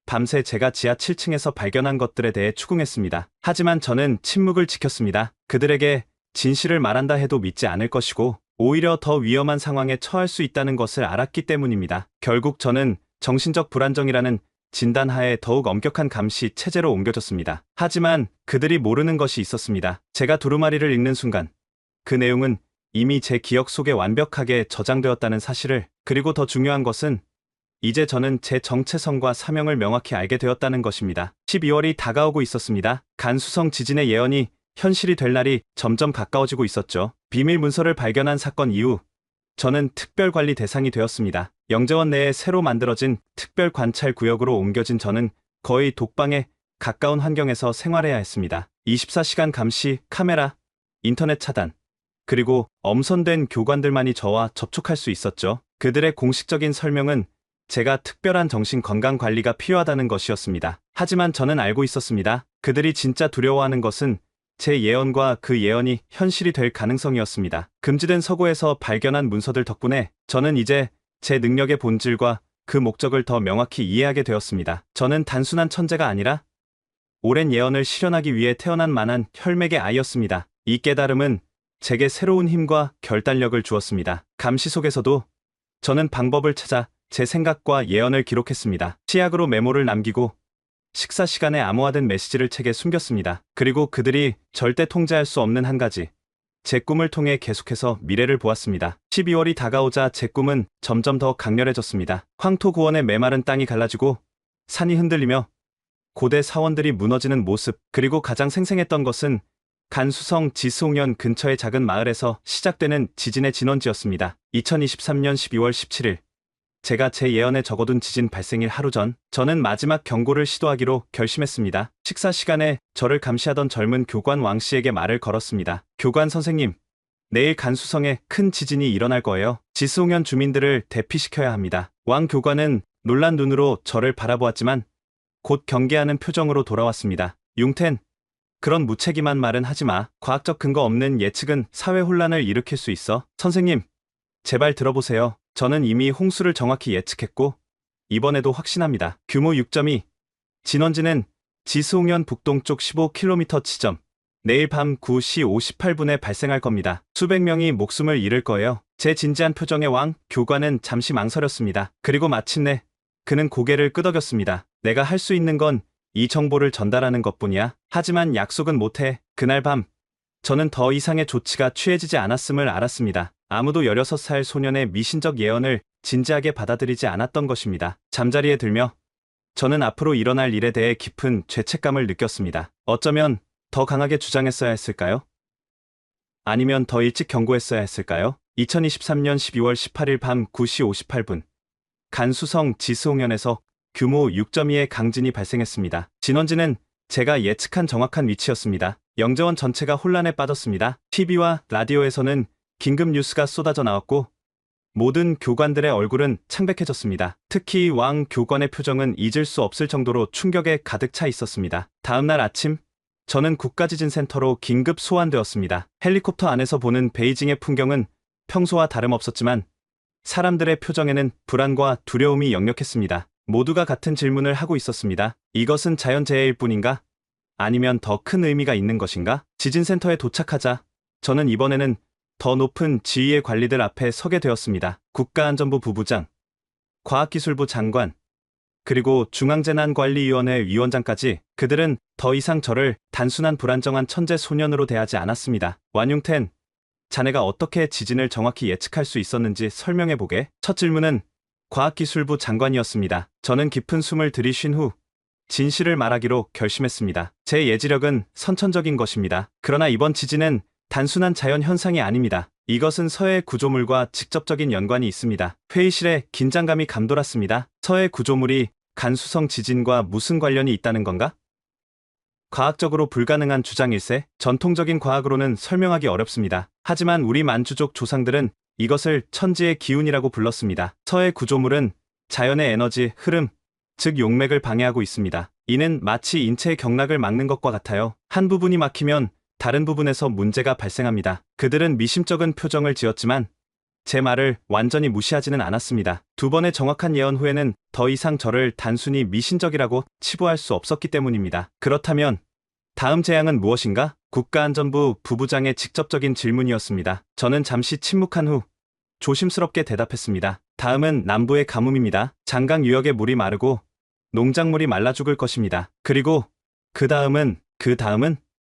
밤새 제가 지하 7층에서 발견한 것들에 대해 추궁했습니다. 하지만 저는 침묵을 지켰습니다. 그들에게 진실을 말한다 해도 믿지 않을 것이고 오히려 더 위험한 상황에 처할 수 있다는 것을 알았기 때문입니다. 결국 저는 정신적 불안정이라는 진단하에 더욱 엄격한 감시 체제로 옮겨졌습니다. 하지만 그들이 모르는 것이 있었습니다. 제가 두루마리를 읽는 순간 그 내용은 이미 제 기억 속에 완벽하게 저장되었다는 사실을, 그리고 더 중요한 것은 이제 저는 제 정체성과 사명을 명확히 알게 되었다는 것입니다. 12월이 다가오고 있었습니다. 간수성 지진의 예언이 현실이 될 날이 점점 가까워지고 있었죠. 비밀 문서를 발견한 사건 이후 저는 특별관리 대상이 되었습니다. 영재원 내에 새로 만들어진 특별 관찰 구역으로 옮겨진 저는 거의 독방에 가까운 환경에서 생활해야 했습니다. 24시간 감시, 카메라, 인터넷 차단, 그리고 엄선된 교관들만이 저와 접촉할 수 있었죠. 그들의 공식적인 설명은 제가 특별한 정신 건강 관리가 필요하다는 것이었습니다. 하지만 저는 알고 있었습니다. 그들이 진짜 두려워하는 것은 제 예언과 그 예언이 현실이 될 가능성이었습니다. 금지된 서고에서 발견한 문서들 덕분에 저는 이제 제 능력의 본질과 그 목적을 더 명확히 이해하게 되었습니다. 저는 단순한 천재가 아니라 오랜 예언을 실현하기 위해 태어난 만한 혈맥의 아이였습니다. 이 깨달음은 제게 새로운 힘과 결단력을 주었습니다. 감시 속에서도 저는 방법을 찾아 제 생각과 예언을 기록했습니다. 치약으로 메모를 남기고 식사 시간에 암호화된 메시지를 책에 숨겼습니다. 그리고 그들이 절대 통제할 수 없는 한 가지, 제 꿈을 통해 계속해서 미래를 보았습니다. 12월이 다가오자 제 꿈은 점점 더 강렬해졌습니다. 황토 고원의 메마른 땅이 갈라지고 산이 흔들리며 고대 사원들이 무너지는 모습, 그리고 가장 생생했던 것은 간수성 지스홍현 근처의 작은 마을에서 시작되는 지진의 진원지였습니다. 2023년 12월 17일, 제가 제 예언에 적어둔 지진 발생일 하루 전, 저는 마지막 경고를 시도하기로 결심했습니다. 식사 시간에 저를 감시하던 젊은 교관 왕 씨에게 말을 걸었습니다. 교관 선생님, 내일 간수성에 큰 지진이 일어날 거예요. 지스홍현 주민들을 대피시켜야 합니다. 왕 교관은 놀란 눈으로 저를 바라보았지만 곧 경계하는 표정으로 돌아왔습니다. 융텐, 그런 무책임한 말은 하지 마. 과학적 근거 없는 예측은 사회 혼란을 일으킬 수 있어. 선생님, 제발 들어보세요. 저는 이미 홍수를 정확히 예측했고 이번에도 확신합니다. 규모 6.2, 진원지는 지스홍현 북동쪽 15km 지점, 내일 밤 9시 58분에 발생할 겁니다. 수백 명이 목숨을 잃을 거예요. 제 진지한 표정의 왕 교관은 잠시 망설였습니다. 그리고 마침내 그는 고개를 끄덕였습니다. 내가 할 수 있는 건 이 정보를 전달하는 것뿐이야. 하지만 약속은 못해. 그날 밤, 저는 더 이상의 조치가 취해지지 않았음을 알았습니다. 아무도 16살 소년의 미신적 예언을 진지하게 받아들이지 않았던 것입니다. 잠자리에 들며 저는 앞으로 일어날 일에 대해 깊은 죄책감을 느꼈습니다. 어쩌면 더 강하게 주장했어야 했을까요? 아니면 더 일찍 경고했어야 했을까요? 2023년 12월 18일 밤 9시 58분, 간수성 지스홍현에서 규모 6.2의 강진이 발생했습니다. 진원지는 제가 예측한 정확한 위치였습니다. 영재원 전체가 혼란에 빠졌습니다. TV와 라디오에서는 긴급 뉴스가 쏟아져 나왔고 모든 교관들의 얼굴은 창백해졌습니다. 특히 왕 교관의 표정은 잊을 수 없을 정도로 충격에 가득 차 있었습니다. 다음날 아침, 저는 국가지진센터로 긴급 소환되었습니다. 헬리콥터 안에서 보는 베이징의 풍경은 평소와 다름없었지만 사람들의 표정에는 불안과 두려움이 역력했습니다. 모두가 같은 질문을 하고 있었습니다. 이것은 자연재해일 뿐인가? 아니면 더 큰 의미가 있는 것인가? 지진센터에 도착하자 저는 이번에는 더 높은 지위의 관리들 앞에 서게 되었습니다. 국가안전부 부부장, 과학기술부 장관, 그리고 중앙재난관리위원회 위원장까지. 그들은 더 이상 저를 단순한 불안정한 천재 소년으로 대하지 않았습니다. 완융텐, 자네가 어떻게 지진을 정확히 예측할 수 있었는지 설명해보게. 첫 질문은 과학기술부 장관이었습니다. 저는 깊은 숨을 들이쉰 후 진실을 말하기로 결심했습니다. 제 예지력은 선천적인 것입니다. 그러나 이번 지진은 단순한 자연 현상이 아닙니다. 이것은 서해 구조물과 직접적인 연관이 있습니다. 회의실에 긴장감이 감돌았습니다. 서해 구조물이 간수성 지진과 무슨 관련이 있다는 건가? 과학적으로 불가능한 주장일세. 전통적인 과학으로는 설명하기 어렵습니다. 하지만 우리 만주족 조상들은 이것을 천지의 기운이라고 불렀습니다. 서해 구조물은 자연의 에너지 흐름, 즉 용맥을 방해하고 있습니다. 이는 마치 인체의 경락을 막는 것과 같아요. 한 부분이 막히면 다른 부분에서 문제가 발생합니다. 그들은 미심쩍은 표정을 지었지만 제 말을 완전히 무시하지는 않았습니다. 두 번의 정확한 예언 후에는 더 이상 저를 단순히 미신적이라고 치부할 수 없었기 때문입니다. 그렇다면 다음 재앙은 무엇인가? 국가안전부 부부장의 직접적인 질문이었습니다. 저는 잠시 침묵한 후 조심스럽게 대답했습니다. 다음은 남부의 가뭄입니다. 장강 유역의 물이 마르고 농작물이 말라 죽을 것입니다. 그리고 그 다음은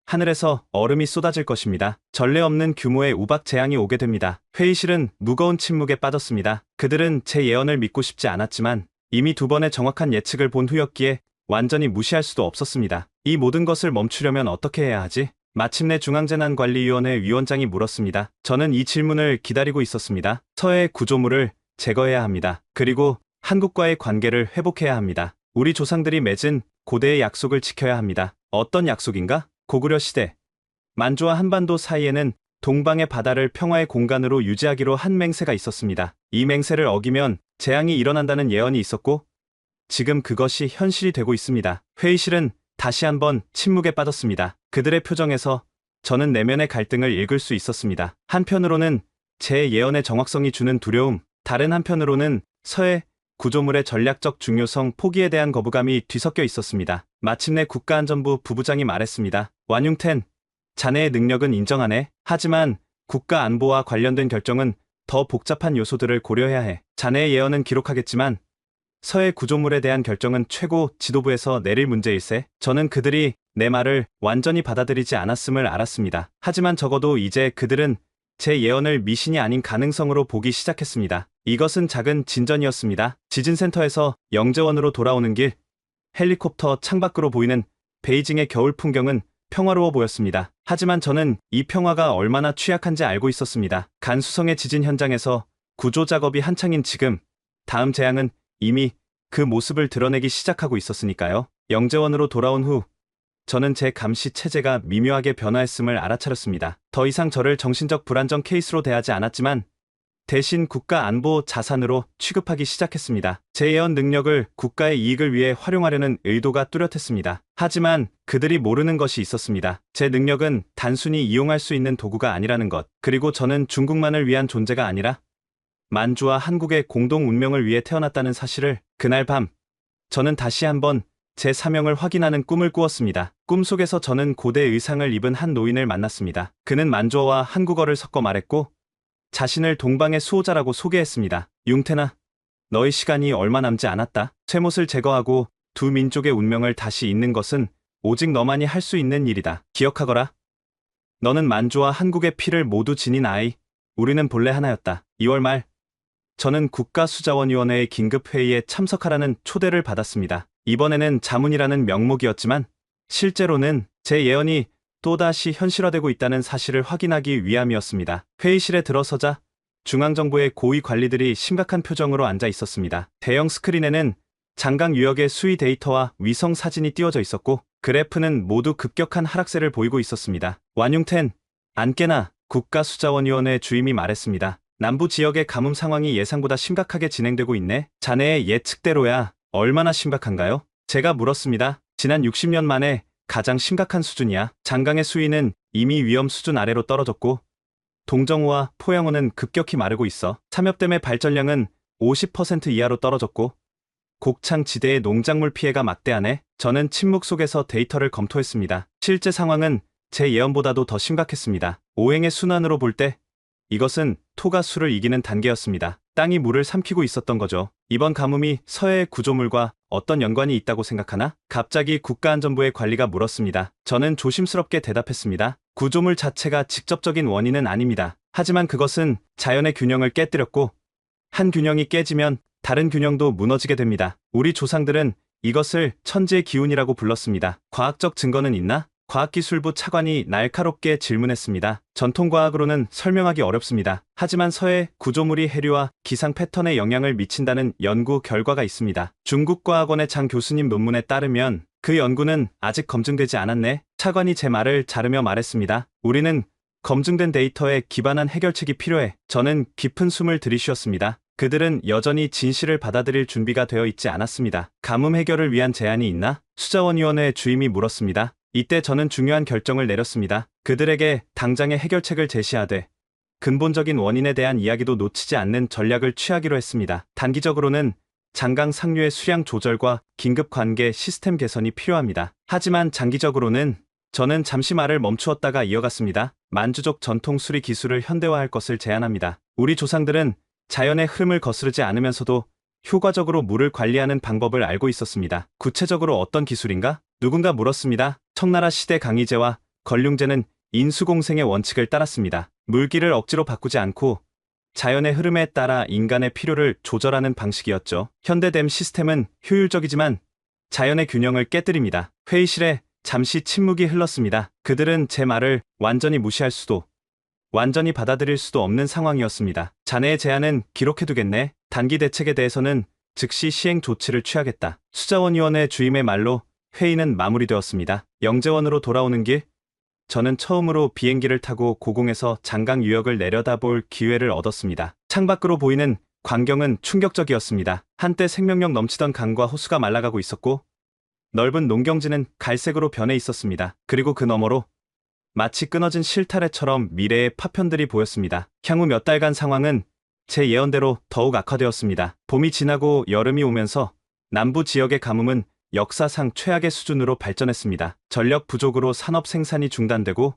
하늘에서 얼음이 쏟아질 것입니다. 전례 없는 규모의 우박 재앙이 오게 됩니다. 회의실은 무거운 침묵에 빠졌습니다. 그들은 제 예언을 믿고 싶지 않았지만 이미 두 번의 정확한 예측을 본 후였기에 완전히 무시할 수도 없었습니다. 이 모든 것을 멈추려면 어떻게 해야 하지? 마침내 중앙재난관리위원회 위원장이 물었습니다. 저는 이 질문을 기다리고 있었습니다. 서해 구조물을 제거해야 합니다. 그리고 한국과의 관계를 회복해야 합니다. 우리 조상들이 맺은 고대의 약속을 지켜야 합니다. 어떤 약속인가? 고구려 시대, 만주와 한반도 사이에는 동방의 바다를 평화의 공간으로 유지하기로 한 맹세가 있었습니다. 이 맹세를 어기면 재앙이 일어난다는 예언이 있었고 지금 그것이 현실이 되고 있습니다. 회의실은 다시 한번 침묵에 빠졌습니다. 그들의 표정에서 저는 내면의 갈등을 읽을 수 있었습니다. 한편으로는 제 예언의 정확성이 주는 두려움, 다른 한편으로는 서해 구조물의 전략적 중요성 포기에 대한 거부감이 뒤섞여 있었습니다. 마침내 국가안전부 부부장이 말했습니다. 완융텐, 자네의 능력은 인정하네. 하지만 국가 안보와 관련된 결정은 더 복잡한 요소들을 고려해야 해. 자네의 예언은 기록하겠지만 서해 구조물에 대한 결정은 최고 지도부에서 내릴 문제일세. 저는 그들이 내 말을 완전히 받아들이지 않았음을 알았습니다. 하지만 적어도 이제 그들은 제 예언을 미신이 아닌 가능성으로 보기 시작했습니다. 이것은 작은 진전이었습니다. 지진센터에서 영재원으로 돌아오는 길, 헬리콥터 창밖으로 보이는 베이징의 겨울 풍경은 평화로워 보였습니다. 하지만 저는 이 평화가 얼마나 취약한지 알고 있었습니다. 간수성의 지진 현장에서 구조 작업이 한창인 지금, 다음 재앙은 이미 그 모습을 드러내기 시작하고 있었으니까요. 영재원으로 돌아온 후 저는 제 감시 체제가 미묘하게 변화했음을 알아차렸습니다. 더 이상 저를 정신적 불안정 케이스로 대하지 않았지만 대신 국가 안보 자산으로 취급하기 시작했습니다. 제 예언 능력을 국가의 이익을 위해 활용하려는 의도가 뚜렷했습니다. 하지만 그들이 모르는 것이 있었습니다. 제 능력은 단순히 이용할 수 있는 도구가 아니라는 것, 그리고 저는 중국만을 위한 존재가 아니라 만주와 한국의 공동 운명을 위해 태어났다는 사실을. 그날 밤 저는 다시 한번 제 사명을 확인하는 꿈을 꾸었습니다. 꿈속에서 저는 고대 의상을 입은 한 노인을 만났습니다. 그는 만주어와 한국어를 섞어 말했고 자신을 동방의 수호자라고 소개했습니다. 융태나, 너의 시간이 얼마 남지 않았다. 쇠못을 제거하고 두 민족의 운명을 다시 잇는 것은 오직 너만이 할 수 있는 일이다. 기억하거라. 너는 만주와 한국의 피를 모두 지닌 아이. 우리는 본래 하나였다. 2월 말 저는 국가수자원위원회의 긴급회의에 참석하라는 초대를 받았습니다. 이번에는 자문이라는 명목이었지만 실제로는 제 예언이 또다시 현실화되고 있다는 사실을 확인하기 위함이었습니다. 회의실에 들어서자 중앙정부의 고위 관리들이 심각한 표정으로 앉아 있었습니다. 대형 스크린에는 장강 유역의 수위 데이터와 위성 사진이 띄워져 있었고 그래프는 모두 급격한 하락세를 보이고 있었습니다. 완융텐, 안깨나 국가수자원위원회 주임이 말했습니다. 남부 지역의 가뭄 상황이 예상보다 심각하게 진행되고 있네. 자네의 예측대로야. 얼마나 심각한가요? 제가 물었습니다. 지난 60년 만에 가장 심각한 수준이야. 장강의 수위는 이미 위험 수준 아래로 떨어졌고 동정우와 포영호는 급격히 마르고 있어. 삼엽댐의 발전량은 50% 이하로 떨어졌고 곡창 지대의 농작물 피해가 막대하네. 저는 침묵 속에서 데이터를 검토했습니다. 실제 상황은 제 예언보다도 더 심각했습니다. 오행의 순환으로 볼 때 이것은 토가 수를 이기는 단계였습니다. 땅이 물을 삼키고 있었던 거죠. 이번 가뭄이 서해의 구조물과 어떤 연관이 있다고 생각하나? 갑자기 국가안전부의 관리가 물었습니다. 저는 조심스럽게 대답했습니다. 구조물 자체가 직접적인 원인은 아닙니다. 하지만 그것은 자연의 균형을 깨뜨렸고 한 균형이 깨지면 다른 균형도 무너지게 됩니다. 우리 조상들은 이것을 천지의 기운이라고 불렀습니다. 과학적 증거는 있나? 과학기술부 차관이 날카롭게 질문했습니다. 전통과학으로는 설명하기 어렵습니다. 하지만 서해 구조물이 해류와 기상 패턴에 영향을 미친다는 연구 결과가 있습니다. 중국과학원의 장 교수님 논문에 따르면 그 연구는 아직 검증되지 않았네. 차관이 제 말을 자르며 말했습니다. 우리는 검증된 데이터에 기반한 해결책이 필요해. 저는 깊은 숨을 들이쉬었습니다. 그들은 여전히 진실을 받아들일 준비가 되어 있지 않았습니다. 가뭄 해결을 위한 제안이 있나? 수자원위원회 주임이 물었습니다. 이때 저는 중요한 결정을 내렸습니다. 그들에게 당장의 해결책을 제시하되 근본적인 원인에 대한 이야기도 놓치지 않는 전략을 취하기로 했습니다. 단기적으로는 장강 상류의 수량 조절과 긴급 관계 시스템 개선이 필요합니다. 하지만 장기적으로는 저는 잠시 말을 멈추었다가 이어갔습니다. 만주족 전통 수리 기술을 현대화할 것을 제안합니다. 우리 조상들은 자연의 흐름을 거스르지 않으면서도 효과적으로 물을 관리하는 방법을 알고 있었습니다. 구체적으로 어떤 기술인가? 누군가 물었습니다. 청나라 시대 강희제와 걸륭제는 인수공생의 원칙을 따랐습니다. 물기를 억지로 바꾸지 않고 자연의 흐름에 따라 인간의 필요를 조절하는 방식이었죠. 현대댐 시스템은 효율적이지만 자연의 균형을 깨뜨립니다. 회의실에 잠시 침묵이 흘렀습니다. 그들은 제 말을 완전히 무시할 수도 완전히 받아들일 수도 없는 상황이었습니다. 자네의 제안은 기록해두겠네. 단기 대책에 대해서는 즉시 시행 조치를 취하겠다. 수자원위원회 주임의 말로 회의는 마무리되었습니다. 영재원으로 돌아오는 길, 저는 처음으로 비행기를 타고 고공에서 장강 유역을 내려다볼 기회를 얻었습니다. 창밖으로 보이는 광경은 충격적이었습니다. 한때 생명력 넘치던 강과 호수가 말라가고 있었고 넓은 농경지는 갈색으로 변해 있었습니다. 그리고 그 너머로 마치 끊어진 실타래처럼 미래의 파편들이 보였습니다. 향후 몇 달간 상황은 제 예언대로 더욱 악화되었습니다. 봄이 지나고 여름이 오면서 남부 지역의 가뭄은 역사상 최악의 수준으로 발전했습니다. 전력 부족으로 산업 생산이 중단되고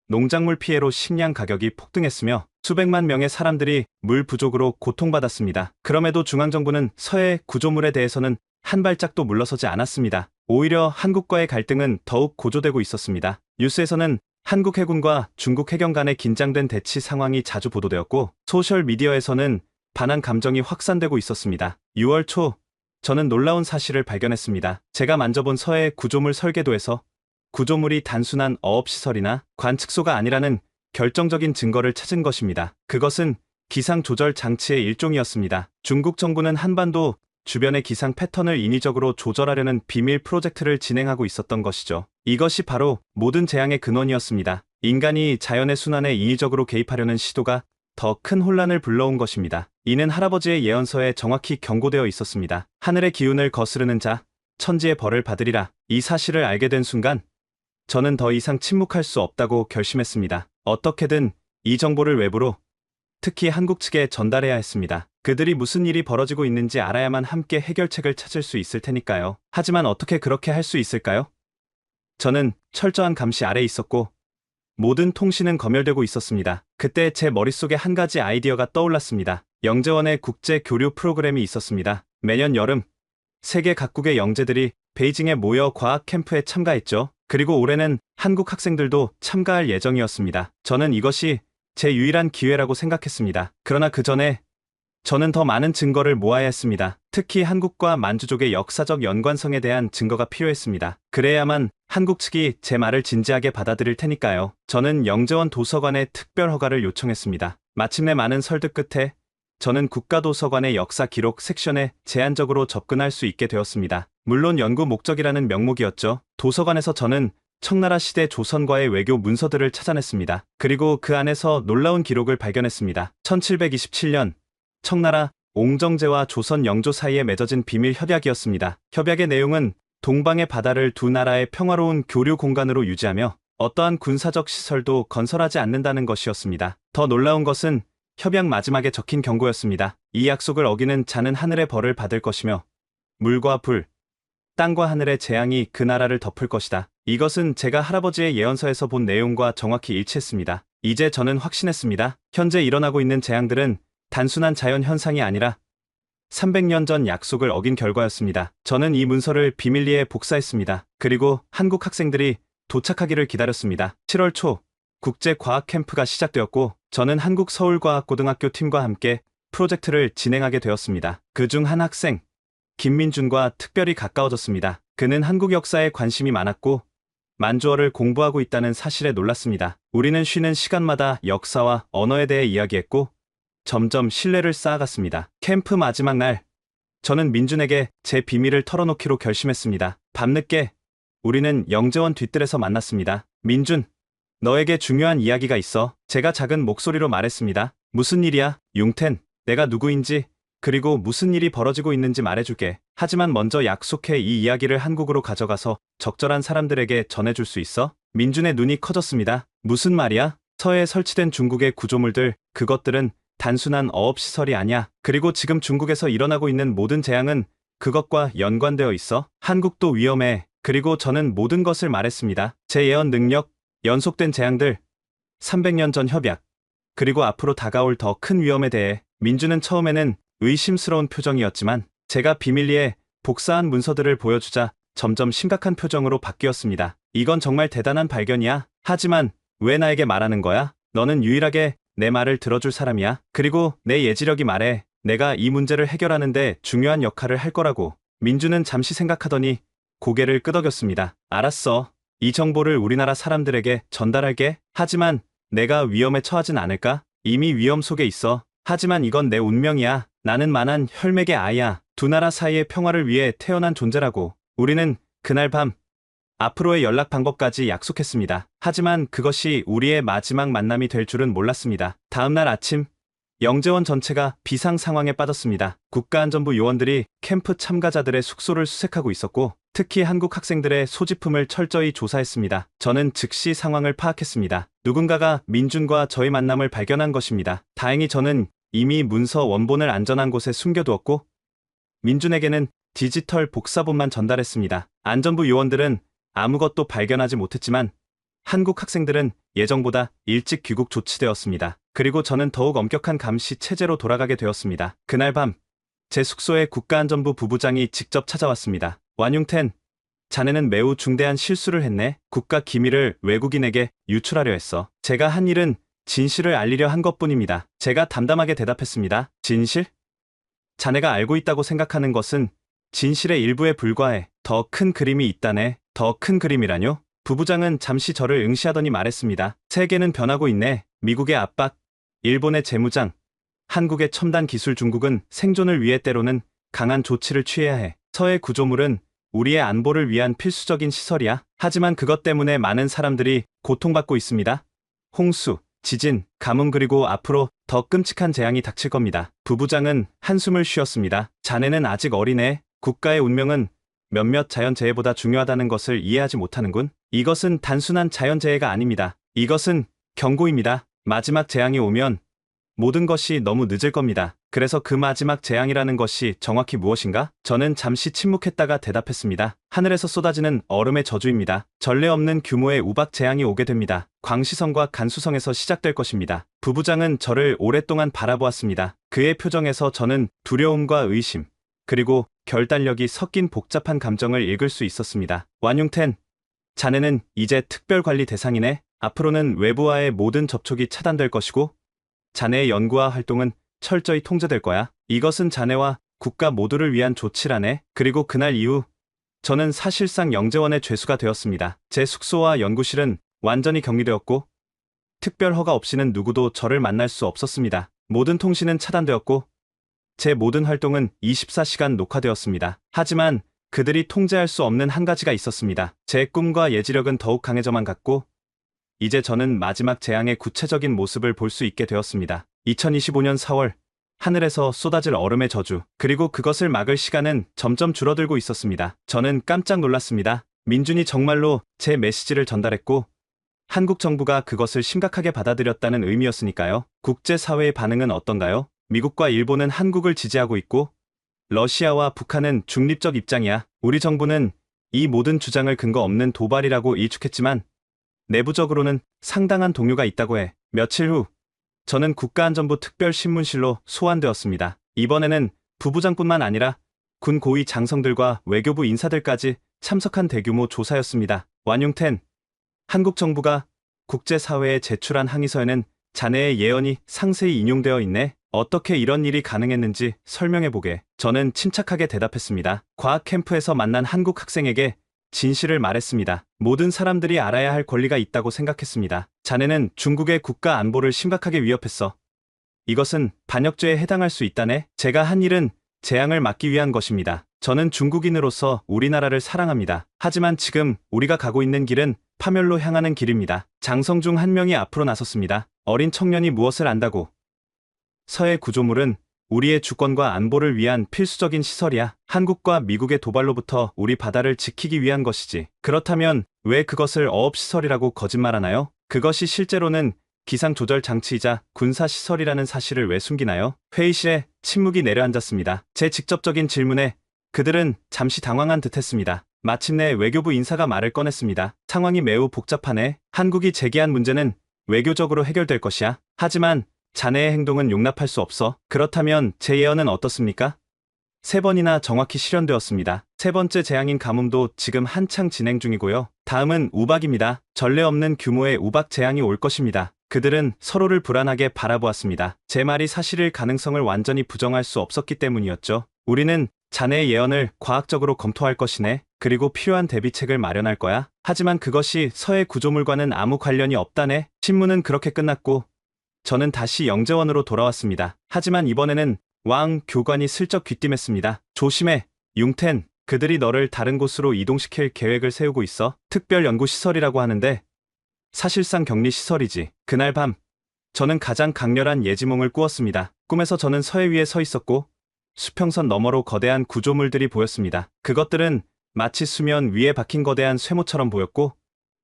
농작물 피해로 식량 가격이 폭등했으며 수백만 명의 사람들이 물 부족으로 고통받았습니다. 그럼에도 중앙정부는 서해 구조물에 대해서는 한 발짝도 물러서지 않았습니다. 오히려 한국과의 갈등은 더욱 고조되고 있었습니다. 뉴스에서는 한국 해군과 중국 해경 간의 긴장된 대치 상황이 자주 보도되었고 소셜미디어에서는 반한 감정이 확산되고 있었습니다. 6월 초 저는 놀라운 사실을 발견했습니다. 제가 만져본 서해 구조물 설계도에서 구조물이 단순한 어업시설이나 관측소가 아니라는 결정적인 증거를 찾은 것입니다. 그것은 기상 조절 장치의 일종이었습니다. 중국 정부는 한반도 주변의 기상 패턴을 인위적으로 조절하려는 비밀 프로젝트를 진행하고 있었던 것이죠. 이것이 바로 모든 재앙의 근원이었습니다. 인간이 자연의 순환에 인위적으로 개입하려는 시도가 더 큰 혼란을 불러온 것입니다. 이는 할아버지의 예언서에 정확히 경고되어 있었습니다. 하늘의 기운을 거스르는 자, 천지의 벌을 받으리라. 이 사실을 알게 된 순간 저는 더 이상 침묵할 수 없다고 결심했습니다. 어떻게든 이 정보를 외부로, 특히 한국 측에 전달해야 했습니다. 그들이 무슨 일이 벌어지고 있는지 알아야만 함께 해결책을 찾을 수 있을 테니까요. 하지만 어떻게 그렇게 할 수 있을까요? 저는 철저한 감시 아래 있었고 모든 통신은 검열되고 있었습니다. 그때 제 머릿속에 한 가지 아이디어가 떠올랐습니다. 영재원의 국제 교류 프로그램이 있었습니다. 매년 여름 세계 각국의 영재들이 베이징에 모여 과학 캠프에 참가했죠. 그리고 올해는 한국 학생들도 참가할 예정이었습니다. 저는 이것이 제 유일한 기회라고 생각했습니다. 그러나 그 전에 저는 더 많은 증거를 모아야 했습니다. 특히 한국과 만주족의 역사적 연관성에 대한 증거가 필요했습니다. 그래야만 한국 측이 제 말을 진지하게 받아들일 테니까요. 저는 영재원 도서관에 특별 허가를 요청했습니다. 마침내 많은 설득 끝에 저는 국가도서관의 역사 기록 섹션에 제한적으로 접근할 수 있게 되었습니다. 물론 연구 목적이라는 명목이었죠. 도서관에서 저는 청나라 시대 조선과의 외교 문서들을 찾아냈습니다. 그리고 그 안에서 놀라운 기록을 발견했습니다. 1727년 청나라 옹정제와 조선 영조 사이에 맺어진 비밀 협약이었습니다. 협약의 내용은 동방의 바다를 두 나라의 평화로운 교류 공간으로 유지하며 어떠한 군사적 시설도 건설하지 않는다는 것이었습니다. 더 놀라운 것은 협약 마지막에 적힌 경고였습니다. 이 약속을 어기는 자는 하늘의 벌을 받을 것이며 물과 불, 땅과 하늘의 재앙이 그 나라를 덮을 것이다. 이것은 제가 할아버지의 예언서에서 본 내용과 정확히 일치했습니다. 이제 저는 확신했습니다. 현재 일어나고 있는 재앙들은 단순한 자연 현상이 아니라 300년 전 약속을 어긴 결과였습니다. 저는 이 문서를 비밀리에 복사했습니다. 그리고 한국 학생들이 도착하기를 기다렸습니다. 7월 초 국제과학 캠프가 시작되었고 저는 한국 서울과학고등학교 팀과 함께 프로젝트를 진행하게 되었습니다. 그중 한 학생 김민준과 특별히 가까워졌습니다. 그는 한국 역사에 관심이 많았고 만주어를 공부하고 있다는 사실에 놀랐습니다. 우리는 쉬는 시간마다 역사와 언어에 대해 이야기했고 점점 신뢰를 쌓아갔습니다. 캠프 마지막 날 저는 민준에게 제 비밀을 털어놓기로 결심했습니다. 밤늦게 우리는 영재원 뒤뜰에서 만났습니다. 민준, 너에게 중요한 이야기가 있어. 제가 작은 목소리로 말했습니다. 무슨 일이야? 융텐, 내가 누구인지 그리고 무슨 일이 벌어지고 있는지 말해줄게. 하지만 먼저 약속해 이 이야기를 한국으로 가져가서 적절한 사람들에게 전해줄 수 있어? 민준의 눈이 커졌습니다. 무슨 말이야? 서해에 설치된 중국의 구조물들, 그것들은 단순한 어업시설이 아니야. 그리고 지금 중국에서 일어나고 있는 모든 재앙은 그것과 연관되어 있어. 한국도 위험해. 그리고 저는 모든 것을 말했습니다. 제 예언 능력, 연속된 재앙들, 300년 전 협약, 그리고 앞으로 다가올 더 큰 위험에 대해. 민주는 처음에는 의심스러운 표정이었지만 제가 비밀리에 복사한 문서들을 보여주자 점점 심각한 표정으로 바뀌었습니다. 이건 정말 대단한 발견이야. 하지만 왜 나에게 말하는 거야? 너는 유일하게 내 말을 들어줄 사람이야. 그리고 내 예지력이 말해. 내가 이 문제를 해결하는데 중요한 역할을 할 거라고. 민주는 잠시 생각하더니 고개를 끄덕였습니다. 알았어. 이 정보를 우리나라 사람들에게 전달할게. 하지만 내가 위험에 처하진 않을까? 이미 위험 속에 있어. 하지만 이건 내 운명이야. 나는 만한 혈맥의 아이야. 두 나라 사이의 평화를 위해 태어난 존재라고. 우리는 그날 밤 앞으로의 연락 방법까지 약속했습니다. 하지만 그것이 우리의 마지막 만남이 될 줄은 몰랐습니다. 다음날 아침 영재원 전체가 비상 상황에 빠졌습니다. 국가안전부 요원들이 캠프 참가자들의 숙소를 수색하고 있었고 특히 한국 학생들의 소지품을 철저히 조사했습니다. 저는 즉시 상황을 파악했습니다. 누군가가 민준과 저의 만남을 발견한 것입니다. 다행히 저는 이미 문서 원본을 안전한 곳에 숨겨두었고 민준에게는 디지털 복사본만 전달했습니다. 안전부 요원들은 아무것도 발견하지 못했지만 한국 학생들은 예정보다 일찍 귀국 조치되었습니다. 그리고 저는 더욱 엄격한 감시 체제로 돌아가게 되었습니다. 그날 밤 제 숙소에 국가안전부 부부장이 직접 찾아왔습니다. 완융텐, 자네는 매우 중대한 실수를 했네. 국가 기밀을 외국인에게 유출하려 했어. 제가 한 일은 진실을 알리려 한 것뿐입니다. 제가 담담하게 대답했습니다. 진실? 자네가 알고 있다고 생각하는 것은 진실의 일부에 불과해. 더 큰 그림이 있다네. 더 큰 그림이라뇨? 부부장은 잠시 저를 응시하더니 말했습니다. 세계는 변하고 있네. 미국의 압박, 일본의 재무장, 한국의 첨단 기술, 중국은 생존을 위해 때로는 강한 조치를 취해야 해. 서해 구조물은 우리의 안보를 위한 필수적인 시설이야. 하지만 그것 때문에 많은 사람들이 고통받고 있습니다. 홍수, 지진, 가뭄, 그리고 앞으로 더 끔찍한 재앙이 닥칠 겁니다. 부부장은 한숨을 쉬었습니다. 자네는 아직 어리네. 국가의 운명은 몇몇 자연재해보다 중요하다는 것을 이해하지 못하는군. 이것은 단순한 자연재해가 아닙니다. 이것은 경고입니다. 마지막 재앙이 오면 모든 것이 너무 늦을 겁니다. 그래서 그 마지막 재앙이라는 것이 정확히 무엇인가? 저는 잠시 침묵했다가 대답했습니다. 하늘에서 쏟아지는 얼음의 저주입니다. 전례 없는 규모의 우박 재앙이 오게 됩니다. 광시성과 간수성에서 시작될 것입니다. 부부장은 저를 오랫동안 바라보았습니다. 그의 표정에서 저는 두려움과 의심, 그리고 결단력이 섞인 복잡한 감정을 읽을 수 있었습니다. 완융텐, 자네는 이제 특별관리 대상이네. 앞으로는 외부와의 모든 접촉이 차단될 것이고 자네의 연구와 활동은 철저히 통제될 거야. 이것은 자네와 국가 모두를 위한 조치라네. 그리고 그날 이후 저는 사실상 영재원의 죄수가 되었습니다. 제 숙소와 연구실은 완전히 격리되었고 특별 허가 없이는 누구도 저를 만날 수 없었습니다. 모든 통신은 차단되었고 제 모든 활동은 24시간 녹화되었습니다. 하지만 그들이 통제할 수 없는 한 가지가 있었습니다. 제 꿈과 예지력은 더욱 강해져만 갔고 이제 저는 마지막 재앙의 구체적인 모습을 볼 수 있게 되었습니다. 2025년 4월, 하늘에서 쏟아질 얼음의 저주, 그리고 그것을 막을 시간은 점점 줄어들고 있었습니다. 저는 깜짝 놀랐습니다. 민준이 정말로 제 메시지를 전달했고 한국 정부가 그것을 심각하게 받아들였다는 의미였으니까요. 국제사회의 반응은 어떤가요? 미국과 일본은 한국을 지지하고 있고 러시아와 북한은 중립적 입장이야. 우리 정부는 이 모든 주장을 근거 없는 도발이라고 일축했지만 내부적으로는 상당한 동요가 있다고 해. 며칠 후 저는 국가안전부 특별신문실로 소환되었습니다. 이번에는 부부장뿐만 아니라 군 고위 장성들과 외교부 인사들까지 참석한 대규모 조사였습니다. 완융텐, 한국 정부가 국제사회에 제출한 항의서에는 자네의 예언이 상세히 인용되어 있네. 어떻게 이런 일이 가능했는지 설명해보게. 저는 침착하게 대답했습니다. 과학 캠프에서 만난 한국 학생에게 진실을 말했습니다. 모든 사람들이 알아야 할 권리가 있다고 생각했습니다. 자네는 중국의 국가 안보를 심각하게 위협했어. 이것은 반역죄에 해당할 수 있다네. 제가 한 일은 재앙을 막기 위한 것입니다. 저는 중국인으로서 우리나라를 사랑합니다. 하지만 지금 우리가 가고 있는 길은 파멸로 향하는 길입니다. 장성 중 한 명이 앞으로 나섰습니다. 어린 청년이 무엇을 안다고? 서해 구조물은 우리의 주권과 안보를 위한 필수적인 시설이야. 한국과 미국의 도발로부터 우리 바다를 지키기 위한 것이지. 그렇다면 왜 그것을 어업시설이라고 거짓말하나요? 그것이 실제로는 기상조절 장치이자 군사시설이라는 사실을 왜 숨기나요? 회의실에 침묵이 내려앉았습니다. 제 직접적인 질문에 그들은 잠시 당황한 듯했습니다. 마침내 외교부 인사가 말을 꺼냈습니다. 상황이 매우 복잡하네. 한국이 제기한 문제는 외교적으로 해결될 것이야. 하지만 자네의 행동은 용납할 수 없어. 그렇다면 제 예언은 어떻습니까? 3번이나 정확히 실현되었습니다. 세 번째 재앙인 가뭄도 지금 한창 진행 중이고요. 다음은 우박입니다. 전례 없는 규모의 우박 재앙이 올 것입니다. 그들은 서로를 불안하게 바라보았습니다. 제 말이 사실일 가능성을 완전히 부정할 수 없었기 때문이었죠. 우리는 자네의 예언을 과학적으로 검토할 것이네. 그리고 필요한 대비책을 마련할 거야. 하지만 그것이 서해 구조물과는 아무 관련이 없다네. 신문은 그렇게 끝났고 저는 다시 영재원으로 돌아왔습니다. 하지만 이번에는 왕 교관이 슬쩍 귀띔했습니다. 조심해, 융텐. 그들이 너를 다른 곳으로 이동시킬 계획을 세우고 있어. 특별연구시설이라고 하는데 사실상 격리시설이지. 그날 밤 저는 가장 강렬한 예지몽을 꾸었습니다. 꿈에서 저는 서해 위에 서 있었고 수평선 너머로 거대한 구조물들이 보였습니다. 그것들은 마치 수면 위에 박힌 거대한 쇠모처럼 보였고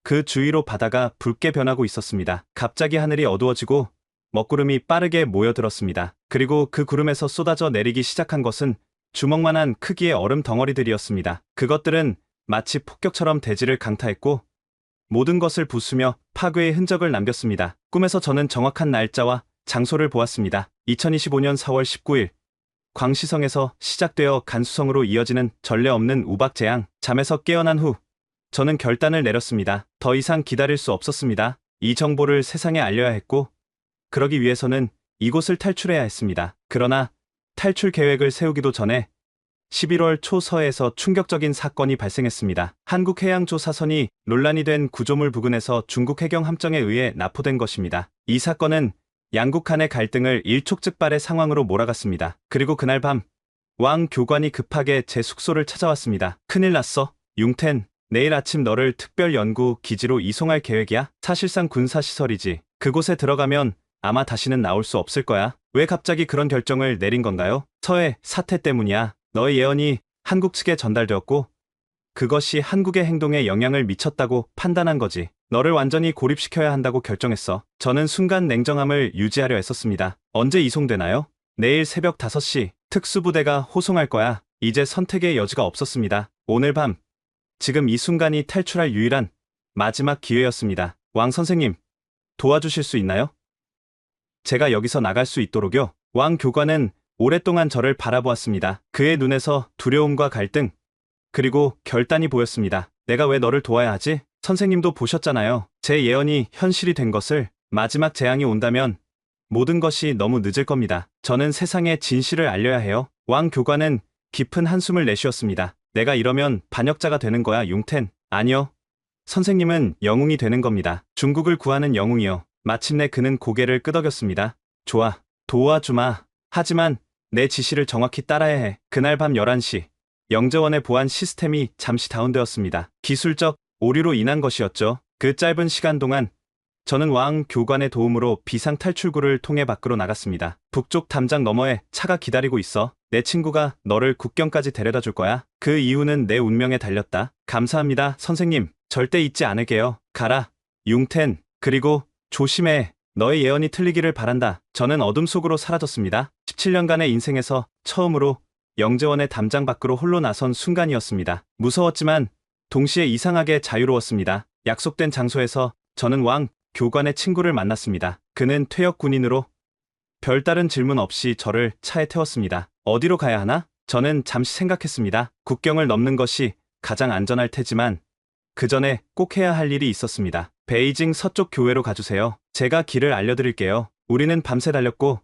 그 주위로 바다가 붉게 변하고 있었습니다. 갑자기 하늘이 어두워지고 먹구름이 빠르게 모여들었습니다. 그리고 그 구름에서 쏟아져 내리기 시작한 것은 주먹만한 크기의 얼음 덩어리들이었습니다. 그것들은 마치 폭격처럼 대지를 강타했고 모든 것을 부수며 파괴의 흔적을 남겼습니다. 꿈에서 저는 정확한 날짜와 장소를 보았습니다. 2025년 4월 19일 광시성에서 시작되어 간수성으로 이어지는 전례 없는 우박 재앙. 잠에서 깨어난 후 저는 결단을 내렸습니다. 더 이상 기다릴 수 없었습니다. 이 정보를 세상에 알려야 했고 그러기 위해서는 이곳을 탈출해야 했습니다. 그러나 탈출 계획을 세우기도 전에 11월 초 서해에서 충격적인 사건이 발생했습니다. 한국해양조 사선이 논란이 된 구조물 부근에서 중국 해경 함정에 의해 납포된 것입니다. 이 사건은 양국 간의 갈등을 일촉즉발의 상황으로 몰아갔습니다. 그리고 그날 밤 왕 교관이 급하게 제 숙소를 찾아왔습니다. 큰일 났어. 융텐, 내일 아침 너를 특별 연구 기지로 이송할 계획이야? 사실상 군사시설이지. 그곳에 들어가면 아마 다시는 나올 수 없을 거야. 왜 갑자기 그런 결정을 내린 건가요? 서해 사태 때문이야. 너의 예언이 한국 측에 전달되었고 그것이 한국의 행동에 영향을 미쳤다고 판단한 거지. 너를 완전히 고립시켜야 한다고 결정했어. 저는 순간 냉정함을 유지하려 애썼습니다. 언제 이송되나요? 내일 새벽 5시 특수부대가 호송할 거야. 이제 선택의 여지가 없었습니다. 오늘 밤 지금 이 순간이 탈출할 유일한 마지막 기회였습니다. 왕 선생님, 도와주실 수 있나요? 제가 여기서 나갈 수 있도록요. 왕 교관은 오랫동안 저를 바라보았습니다. 그의 눈에서 두려움과 갈등, 그리고 결단이 보였습니다. 내가 왜 너를 도와야 하지? 선생님도 보셨잖아요. 제 예언이 현실이 된 것을. 마지막 재앙이 온다면 모든 것이 너무 늦을 겁니다. 저는 세상에 진실을 알려야 해요. 왕 교관은 깊은 한숨을 내쉬었습니다. 내가 이러면 반역자가 되는 거야, 융텐. 아니요. 선생님은 영웅이 되는 겁니다. 중국을 구하는 영웅이요. 마침내 그는 고개를 끄덕였습니다. 좋아, 도와주마. 하지만 내 지시를 정확히 따라야 해. 그날 밤 11시, 영재원의 보안 시스템이 잠시 다운되었습니다. 기술적 오류로 인한 것이었죠. 그 짧은 시간 동안 저는 왕 교관의 도움으로 비상 탈출구를 통해 밖으로 나갔습니다. 북쪽 담장 너머에 차가 기다리고 있어. 내 친구가 너를 국경까지 데려다 줄 거야. 그 이유는 내 운명에 달렸다. 감사합니다, 선생님. 절대 잊지 않을게요. 가라, 융텐. 그리고 조심해. 너의 예언이 틀리기를 바란다. 저는 어둠 속으로 사라졌습니다. 17년간의 인생에서 처음으로 영재원의 담장 밖으로 홀로 나선 순간이었습니다. 무서웠지만 동시에 이상하게 자유로웠습니다. 약속된 장소에서 저는 왕 교관의 친구를 만났습니다. 그는 퇴역 군인으로 별다른 질문 없이 저를 차에 태웠습니다. 어디로 가야 하나? 저는 잠시 생각했습니다. 국경을 넘는 것이 가장 안전할 테지만 그 전에 꼭 해야 할 일이 있었습니다. 베이징 서쪽 교회로 가주세요. 제가 길을 알려드릴게요. 우리는 밤새 달렸고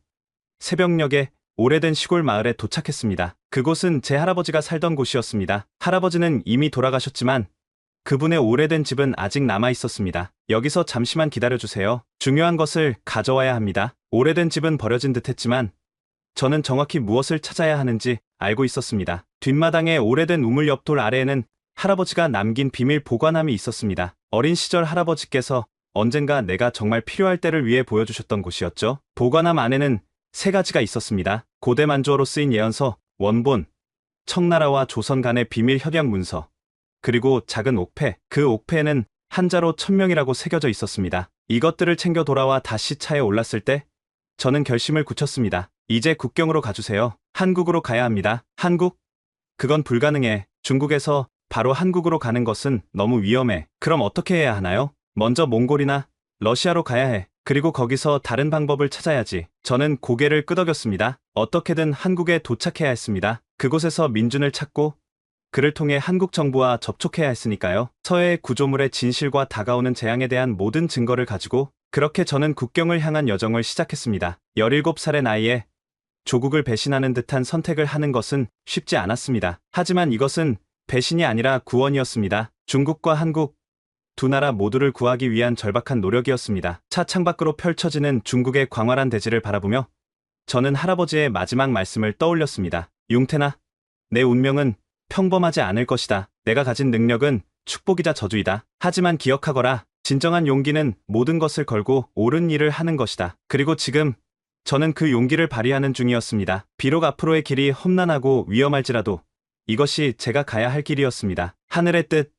새벽녘에 오래된 시골 마을에 도착했습니다. 그곳은 제 할아버지가 살던 곳이었습니다. 할아버지는 이미 돌아가셨지만 그분의 오래된 집은 아직 남아 있었습니다. 여기서 잠시만 기다려주세요. 중요한 것을 가져와야 합니다. 오래된 집은 버려진 듯했지만 저는 정확히 무엇을 찾아야 하는지 알고 있었습니다. 뒷마당의 오래된 우물 옆 돌 아래에는 할아버지가 남긴 비밀 보관함이 있었습니다. 어린 시절 할아버지께서 언젠가 내가 정말 필요할 때를 위해 보여주셨던 곳이었죠. 보관함 안에는 3가지가 있었습니다. 고대 만주어로 쓰인 예언서, 원본, 청나라와 조선 간의 비밀 협약 문서, 그리고 작은 옥패. 그 옥패에는 한자로 1000명이라고 새겨져 있었습니다. 이것들을 챙겨 돌아와 다시 차에 올랐을 때 저는 결심을 굳혔습니다. 이제 국경으로 가주세요. 한국으로 가야 합니다. 한국? 그건 불가능해. 중국에서 바로 한국으로 가는 것은 너무 위험해. 그럼 어떻게 해야 하나요? 먼저 몽골이나 러시아로 가야 해. 그리고 거기서 다른 방법을 찾아야지. 저는 고개를 끄덕였습니다. 어떻게든 한국에 도착해야 했습니다. 그곳에서 민준을 찾고 그를 통해 한국 정부와 접촉해야 했으니까요. 서해의 구조물의 진실과 다가오는 재앙에 대한 모든 증거를 가지고 그렇게 저는 국경을 향한 여정을 시작했습니다. 17살의 나이에 조국을 배신하는 듯한 선택을 하는 것은 쉽지 않았습니다. 하지만 이것은 배신이 아니라 구원이었습니다. 중국과 한국 두 나라 모두를 구하기 위한 절박한 노력이었습니다. 차 창밖으로 펼쳐지는 중국의 광활한 대지를 바라보며 저는 할아버지의 마지막 말씀을 떠올렸습니다. 융태나, 내 운명은 평범하지 않을 것이다. 내가 가진 능력은 축복이자 저주이다. 하지만 기억하거라. 진정한 용기는 모든 것을 걸고 옳은 일을 하는 것이다. 그리고 지금 저는 그 용기를 발휘하는 중이었습니다. 비록 앞으로의 길이 험난하고 위험할지라도 이것이 제가 가야 할 길이었습니다. 하늘의 뜻,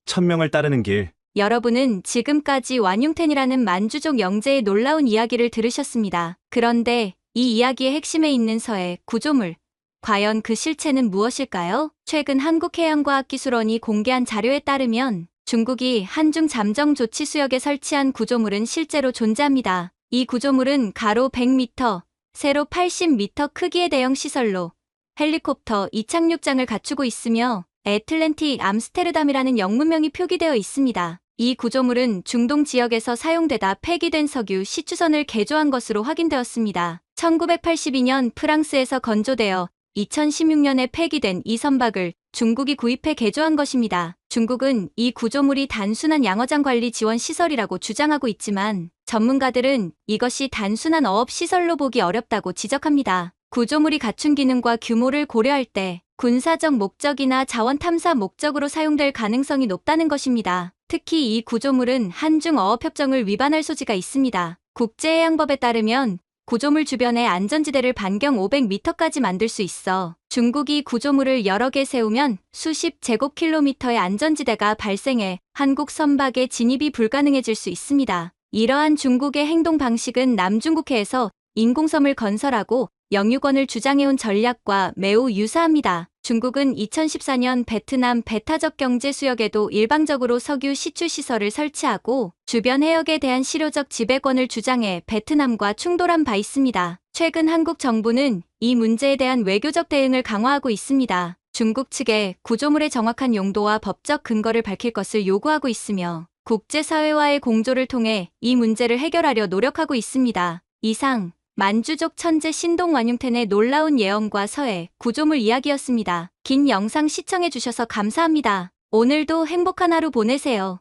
천명을 따르는 길. 여러분은 지금까지 완융텐이라는 만주족 영제의 놀라운 이야기를 들으셨습니다. 그런데 이 이야기의 핵심에 있는 서해 구조물, 과연 그 실체는 무엇일까요? 최근 한국해양과학기술원이 공개한 자료에 따르면 중국이 한중 잠정 조치 수역에 설치한 구조물은 실제로 존재합니다. 이 구조물은 가로 100m, 세로 80m 크기의 대형 시설로 헬리콥터 이착륙장을 갖추고 있으며 애틀랜틱 암스테르담이라는 영문명이 표기되어 있습니다. 이 구조물은 중동 지역에서 사용되다 폐기된 석유 시추선을 개조한 것으로 확인되었습니다. 1982년 프랑스에서 건조되어 2016년에 폐기된 이 선박을 중국이 구입해 개조한 것입니다. 중국은 이 구조물이 단순한 양어장 관리 지원 시설이라고 주장하고 있지만 전문가들은 이것이 단순한 어업 시설로 보기 어렵다고 지적합니다. 구조물이 갖춘 기능과 규모를 고려할 때 군사적 목적이나 자원 탐사 목적으로 사용될 가능성이 높다는 것입니다. 특히 이 구조물은 한중 어업협정을 위반할 소지가 있습니다. 국제해양법에 따르면 구조물 주변의 안전지대를 반경 500m까지 만들 수 있어 중국이 구조물을 여러 개 세우면 수십 제곱킬로미터의 안전지대가 발생해 한국 선박의 진입이 불가능해질 수 있습니다. 이러한 중국의 행동 방식은 남중국해에서 인공섬을 건설하고 영유권을 주장해온 전략과 매우 유사합니다. 중국은 2014년 베트남 배타적 경제 수역에도 일방적으로 석유 시추 시설을 설치하고 주변 해역에 대한 실효적 지배권을 주장해 베트남과 충돌한 바 있습니다. 최근 한국 정부는 이 문제에 대한 외교적 대응을 강화하고 있습니다. 중국 측에 구조물의 정확한 용도와 법적 근거를 밝힐 것을 요구하고 있으며 국제사회와의 공조를 통해 이 문제를 해결하려 노력하고 있습니다. 이상 만주족 천재 신동완융텐의 놀라운 예언과 서해 구조물 이야기였습니다. 긴 영상 시청해주셔서 감사합니다. 오늘도 행복한 하루 보내세요.